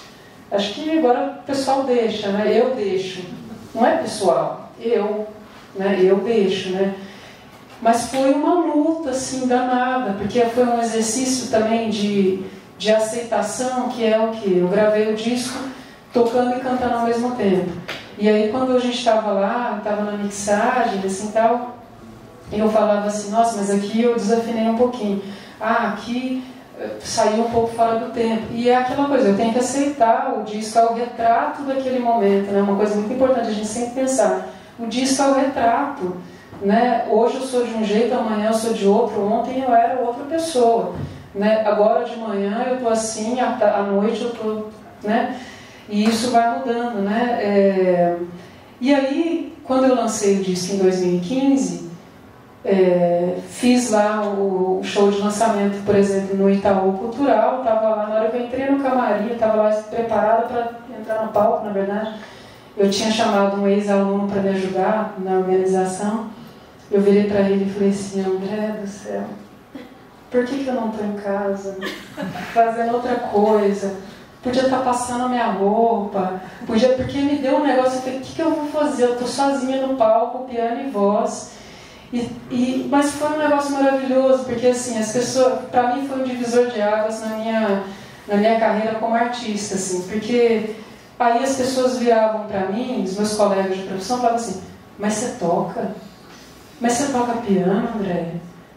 Acho que agora o pessoal deixa, né? Eu deixo. Não é pessoal, né? Eu deixo, né? Mas foi uma luta, assim, danada, porque foi um exercício também de aceitação, que é o que? Eu gravei o disco tocando e cantando ao mesmo tempo. E aí quando a gente estava lá, estava na mixagem, assim, tal, eu falava assim, nossa, mas aqui eu desafinei um pouquinho. Aqui saiu um pouco fora do tempo. E é aquela coisa, eu tenho que aceitar, o disco é o retrato daquele momento, né? Uma coisa muito importante a gente sempre pensar. O disco é o retrato, né? Hoje eu sou de um jeito, amanhã eu sou de outro, ontem eu era outra pessoa, né? Agora de manhã eu estou assim, à noite eu estou, né? E isso vai mudando, né? E aí, quando eu lancei o disco em 2015, fiz lá o show de lançamento, por exemplo, no Itaú Cultural, estava lá, na hora que eu entrei no camarim, estava lá preparada para entrar no palco, na verdade. Eu tinha chamado um ex-aluno para me ajudar na organização. Eu virei para ele e falei assim, André do céu, por que eu não estou em casa, fazendo outra coisa? Podia estar passando a minha roupa, porque me deu um negócio, eu falei, o que eu vou fazer? Eu estou sozinha no palco, piano e voz. Mas foi um negócio maravilhoso, porque assim, as pessoas, para mim foi um divisor de águas na minha carreira como artista, assim, porque aí as pessoas viravam para mim, os meus colegas de profissão, falavam assim, mas você toca? mas você toca piano, André?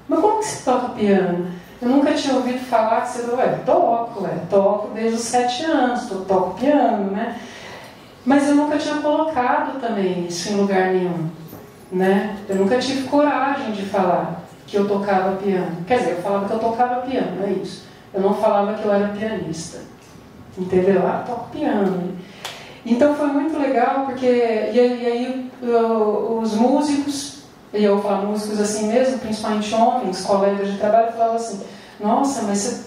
Mas como que você toca piano? Eu nunca tinha ouvido falar que você... toco desde os 7 anos, toco piano, né? Mas eu nunca tinha colocado também isso em lugar nenhum, né? Eu nunca tive coragem de falar que eu tocava piano. Quer dizer, eu falava que eu tocava piano, é isso. Eu não falava que eu era pianista. Entendeu? Toco piano. Então foi muito legal, porque... E aí os músicos, e eu falo músicos assim mesmo, principalmente homens, colegas de trabalho, falavam assim, nossa, mas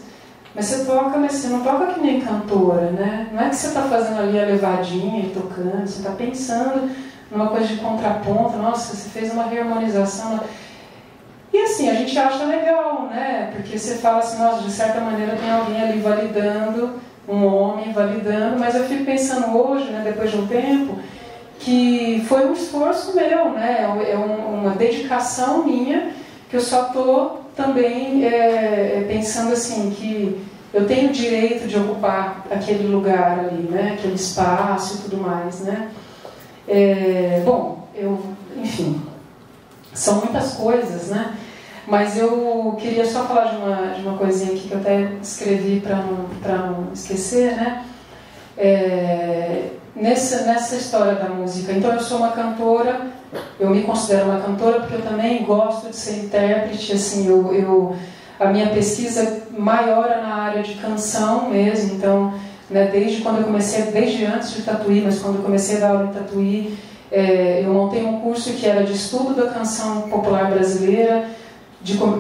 você toca, mas você não toca que nem cantora, né? Não é que você está fazendo ali a levadinha e tocando, você está pensando numa coisa de contraponto, nossa, você fez uma reharmonização. E assim, a gente acha legal, né? Porque você fala assim, nossa, de certa maneira tem alguém ali validando, um homem validando, mas eu fico pensando hoje, né, depois de um tempo, que foi um esforço meu, né? É uma dedicação minha, que eu só estou também pensando assim, que eu tenho o direito de ocupar aquele lugar ali, né? Aquele espaço e tudo mais, né? Bom, enfim, são muitas coisas, né? Mas eu queria só falar de uma coisinha aqui que eu até escrevi para não esquecer, né? Nessa história da música. Então eu sou uma cantora, eu me considero uma cantora porque eu também gosto de ser intérprete, assim, a minha pesquisa maior é na área de canção mesmo, então, né, desde quando eu comecei, desde antes de Tatuí, mas quando eu comecei a dar aula em Tatuí, eu montei um curso que era de estudo da canção popular brasileira,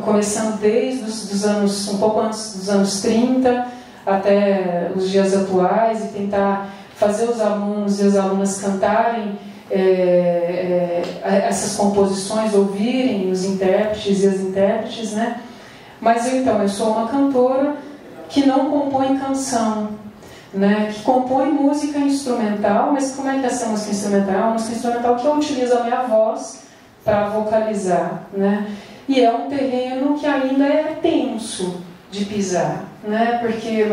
começando desde os anos, um pouco antes dos anos 30 até os dias atuais, e tentar fazer os alunos e as alunas cantarem essas composições, ouvirem os intérpretes e as intérpretes, né? Mas eu sou uma cantora que não compõe canção, né? Que compõe música instrumental, mas como é que é essa música instrumental? É uma música instrumental que eu utilizo a minha voz para vocalizar, né? E é um terreno que ainda é tenso de pisar, né? Porque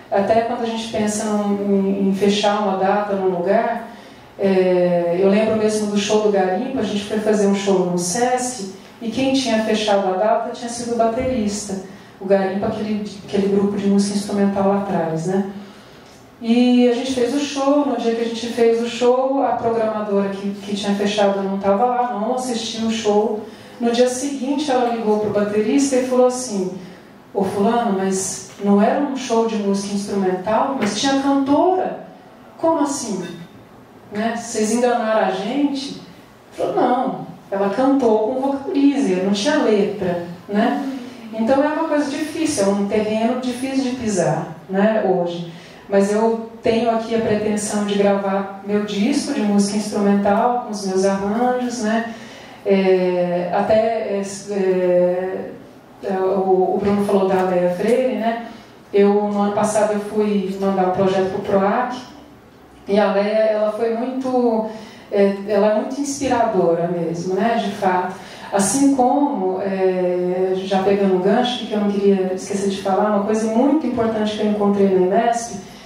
até quando a gente pensa em fechar uma data num lugar, eu lembro mesmo do show do Garimpo, a gente foi fazer um show no Sesc, e quem tinha fechado a data tinha sido o baterista. O Garimpo, aquele grupo de música instrumental lá atrás, né? E a gente fez o show. No dia que a gente fez o show, a programadora que tinha fechado não estava lá, não assistiu o show. No dia seguinte ela ligou para o baterista e falou assim, ô fulano, mas não era um show de música instrumental, mas tinha cantora? Como assim? Né? Vocês enganaram a gente? Ele falou, não, ela cantou com vocalize, não tinha letra, né? Então é uma coisa difícil, é um terreno difícil de pisar, né, hoje. Mas eu tenho aqui a pretensão de gravar meu disco de música instrumental com os meus arranjos, né? O Bruno falou da Leia Freire, né? No ano passado eu fui mandar um projeto para o PROAC, e a Leia, ela foi muito, ela é muito inspiradora mesmo, né? De fato. Assim como, já pegando o gancho, que eu não queria esquecer de falar, uma coisa muito importante que eu encontrei no IMESP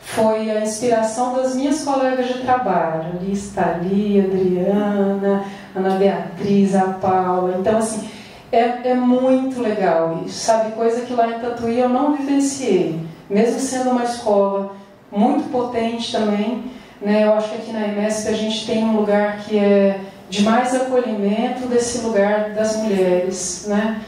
foi a inspiração das minhas colegas de trabalho, Liz, Thalia, Adriana, Ana Beatriz, a Paula. Então, assim, é muito legal isso, sabe? Coisa que lá em Tatuí eu não vivenciei, mesmo sendo uma escola muito potente também, né? Eu acho que aqui na IMESP a gente tem um lugar que é de mais acolhimento desse lugar das mulheres, né?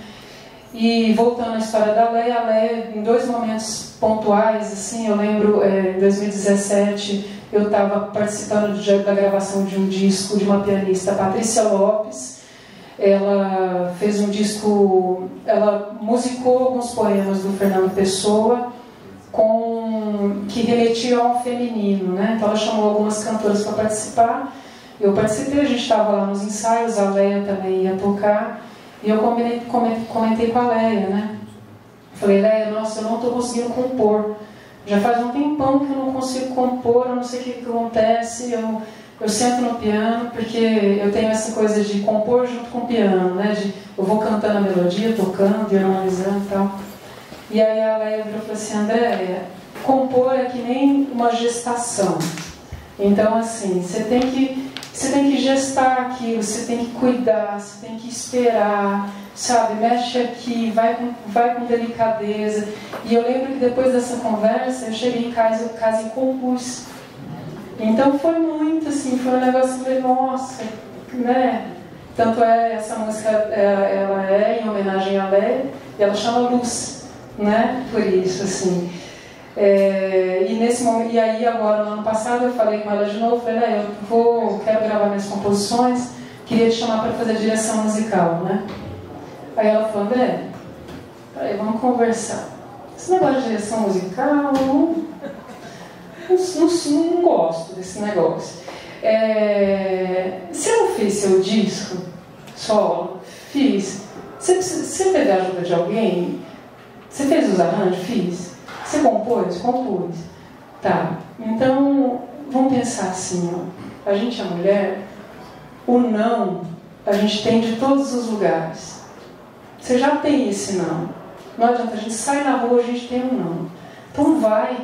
E voltando à história da Leia, a Leia, em 2 momentos pontuais, assim, eu lembro, em 2017, eu estava participando da gravação de um disco de uma pianista, Patrícia Lopes. Ela fez um disco, ela musicou alguns poemas do Fernando Pessoa, que remetiam ao feminino, né? Então ela chamou algumas cantoras para participar. Eu participei, a gente estava lá nos ensaios, a Leia também ia tocar, e eu comentei com a Leia, né? Falei, Leia, nossa, eu não estou conseguindo compor. Já faz um tempão que eu não consigo compor, eu não sei o que acontece, eu sento no piano, porque eu tenho essa coisa de compor junto com o piano, né? Eu vou cantando a melodia, tocando e analisando e tal. E aí a Leia virou e falou assim, Andréia, compor é que nem uma gestação. Então, assim, você tem que Você tem que gestar aquilo, você tem que cuidar, você tem que esperar, sabe? Mexe aqui, vai com delicadeza. E eu lembro que depois dessa conversa, eu cheguei em casa e compus. Então foi muito assim, foi um negócio que eu falei, nossa, né? Tanto é, essa música, ela é em homenagem a Léa, e ela chama Luz, né? Por isso, assim. E nesse momento, e aí agora no ano passado eu falei com ela de novo, falei, Léa, quero gravar minhas composições, queria te chamar para fazer a direção musical, né? Aí ela falou, André, peraí, vamos conversar. Esse negócio de direção musical, não gosto desse negócio. Você não fez seu disco solo? Fiz. Você teve a ajuda de alguém? Você fez os arranjos? Fiz. Você compôs? Compôs. Tá. Então, vamos pensar assim, ó. A gente é mulher, o não a gente tem de todos os lugares. Você já tem esse não. Não adianta, a gente sai na rua, a gente tem um não. Então vai,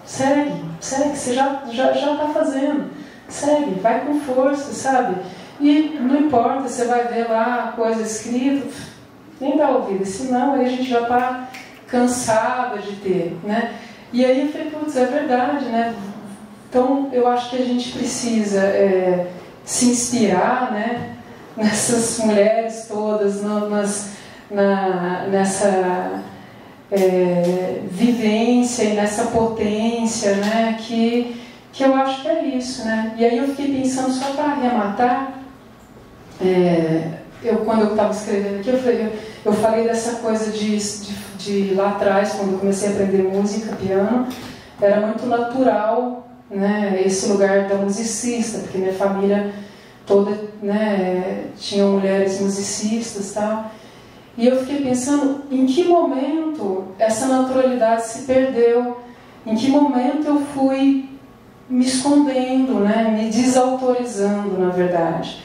segue, você já está fazendo. Segue, vai com força, sabe? E não importa, você vai ver lá a coisa escrita, nem dá ouvido, senão aí a gente já está cansada de ter, né? E aí eu falei, putz, é verdade, né? Então eu acho que a gente precisa se inspirar, né? Nessas mulheres todas, nessa vivência e nessa potência, né? Que eu acho que é isso, né? E aí eu fiquei pensando, só para arrematar, quando eu estava escrevendo aqui, eu falei dessa coisa de lá atrás, quando eu comecei a aprender música, piano, era muito natural, né, esse lugar da musicista, porque minha família toda, né, tinha mulheres musicistas e tal. E eu fiquei pensando, em que momento essa naturalidade se perdeu? Em que momento eu fui me escondendo, né, me desautorizando, na verdade?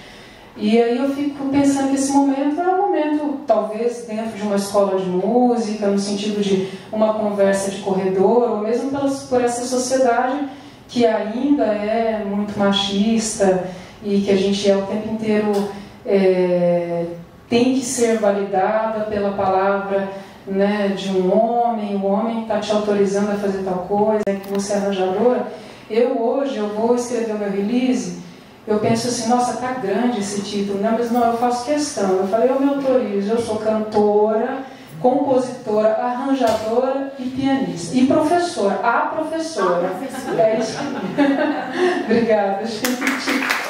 E aí eu fico pensando que esse momento é um momento, talvez, dentro de uma escola de música, no sentido de uma conversa de corredor, ou mesmo por essa sociedade que ainda é muito machista e que a gente o tempo inteiro tem que ser validada pela palavra, né, de um homem, o homem está te autorizando a fazer tal coisa, que você é arranjadora. Hoje eu vou escrever o meu release, eu penso assim, nossa, tá grande esse título, né? Mas não, eu faço questão. Eu falei, eu me autorizo, eu sou cantora, compositora, arranjadora e pianista. E professora, a professora. É isso aí. Obrigada, gente.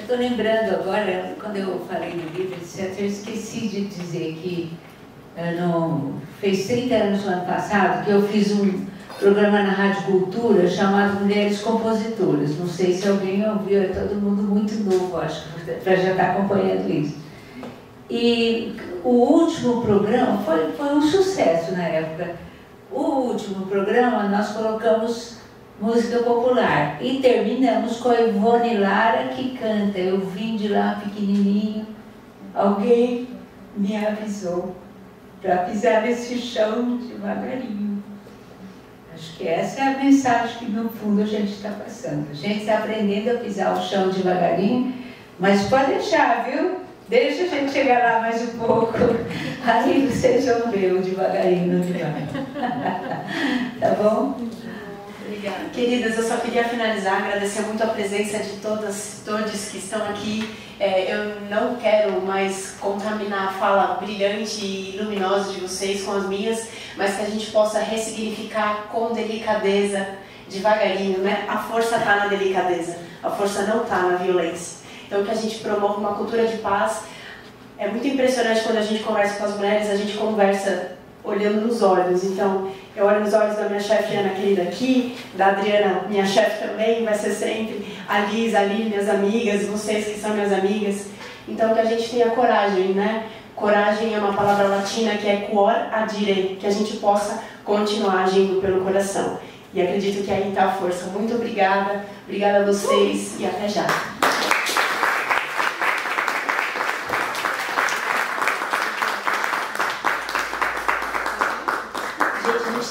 Estou lembrando agora, quando eu falei no livro, etc., eu esqueci de dizer que fez 30 anos no ano passado que eu fiz um programa na Rádio Cultura chamado Mulheres Compositoras. Não sei se alguém ouviu, é todo mundo muito novo, acho, para já estar acompanhando isso. E o último programa foi um sucesso na época. O último programa nós colocamos música popular. E terminamos com a Ivone Lara que canta. Eu vim de lá pequenininho, alguém me avisou para pisar nesse chão devagarinho. Acho que essa é a mensagem que no fundo a gente está passando. A gente está aprendendo a pisar o chão devagarinho, mas pode deixar, viu? Deixa a gente chegar lá mais um pouco, aí vocês vão ver o devagarinho no divã. Tá bom? Obrigada. Queridas, eu só queria finalizar, agradecer muito a presença de todas, todos que estão aqui. Eu não quero mais contaminar a fala brilhante e luminosa de vocês com as minhas, mas que a gente possa ressignificar com delicadeza, devagarinho, né? A força está na delicadeza, a força não está na violência. Então que a gente promova uma cultura de paz. É muito impressionante quando a gente conversa com as mulheres, a gente conversa olhando nos olhos. Então, eu olho nos olhos da minha chefe Ana querida aqui, da Adriana, minha chefe também, vai ser sempre a Liz, a Lili, minhas amigas, vocês que são minhas amigas. Então, que a gente tenha coragem, né? Coragem é uma palavra latina que é cuor adire, que a gente possa continuar agindo pelo coração. E acredito que aí está a força. Muito obrigada, obrigada a vocês e até já.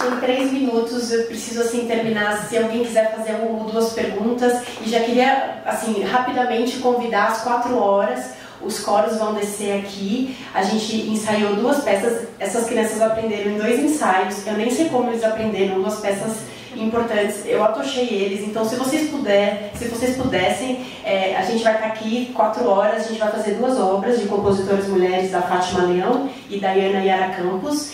tem 3 minutos, eu preciso assim terminar, se alguém quiser fazer uma ou 2 perguntas, e já queria assim rapidamente convidar às 4 horas, os coros vão descer aqui, a gente ensaiou 2 peças, essas crianças aprenderam em 2 ensaios, eu nem sei como eles aprenderam, 2 peças importantes, eu atochei eles, então se vocês pudessem, a gente vai estar aqui 4 horas, a gente vai fazer 2 obras de compositores mulheres, da Fátima Leão e da Ana Yara Campos,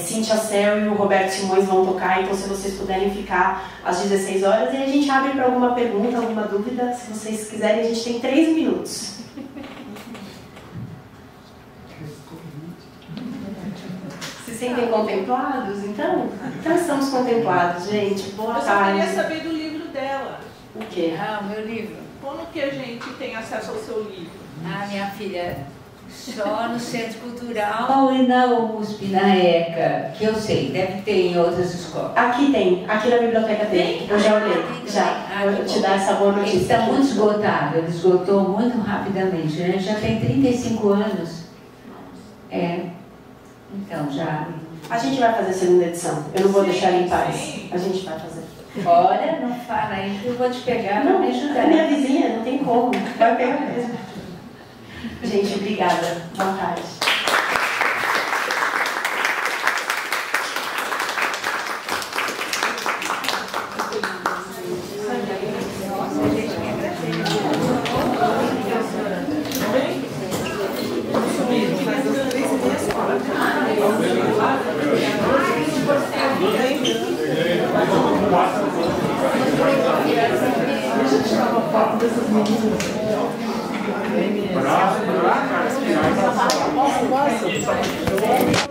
Cíntia Cel e o Roberto Simões vão tocar, então se vocês puderem ficar às 16 horas, e a gente abre para alguma pergunta, alguma dúvida, se vocês quiserem, a gente tem 3 minutos. Se sentem contemplados, então? Então estamos contemplados, gente. Boa tarde. Eu só queria saber do livro dela. O quê? Ah, o meu livro. Como que a gente tem acesso ao seu livro? Ah, minha filha, só no Centro Cultural e na USP, na ECA, que eu sei, deve ter em outras escolas. Aqui tem, aqui na biblioteca tem. Eu já olhei, já. Vou te dar essa boa notícia. Ele está muito esgotado, ele esgotou muito rapidamente. A gente já tem 35 anos. Então já. A gente vai fazer a 2ª edição. Eu não vou deixar ele em paz. A gente vai fazer. Olha, não fala aí que eu vou te pegar para me ajudar. É minha vizinha, não tem como. Vai pegar mesmo. Gente, obrigada. Boa tarde. Deixa eu tirar uma foto dessas meninas. Posso?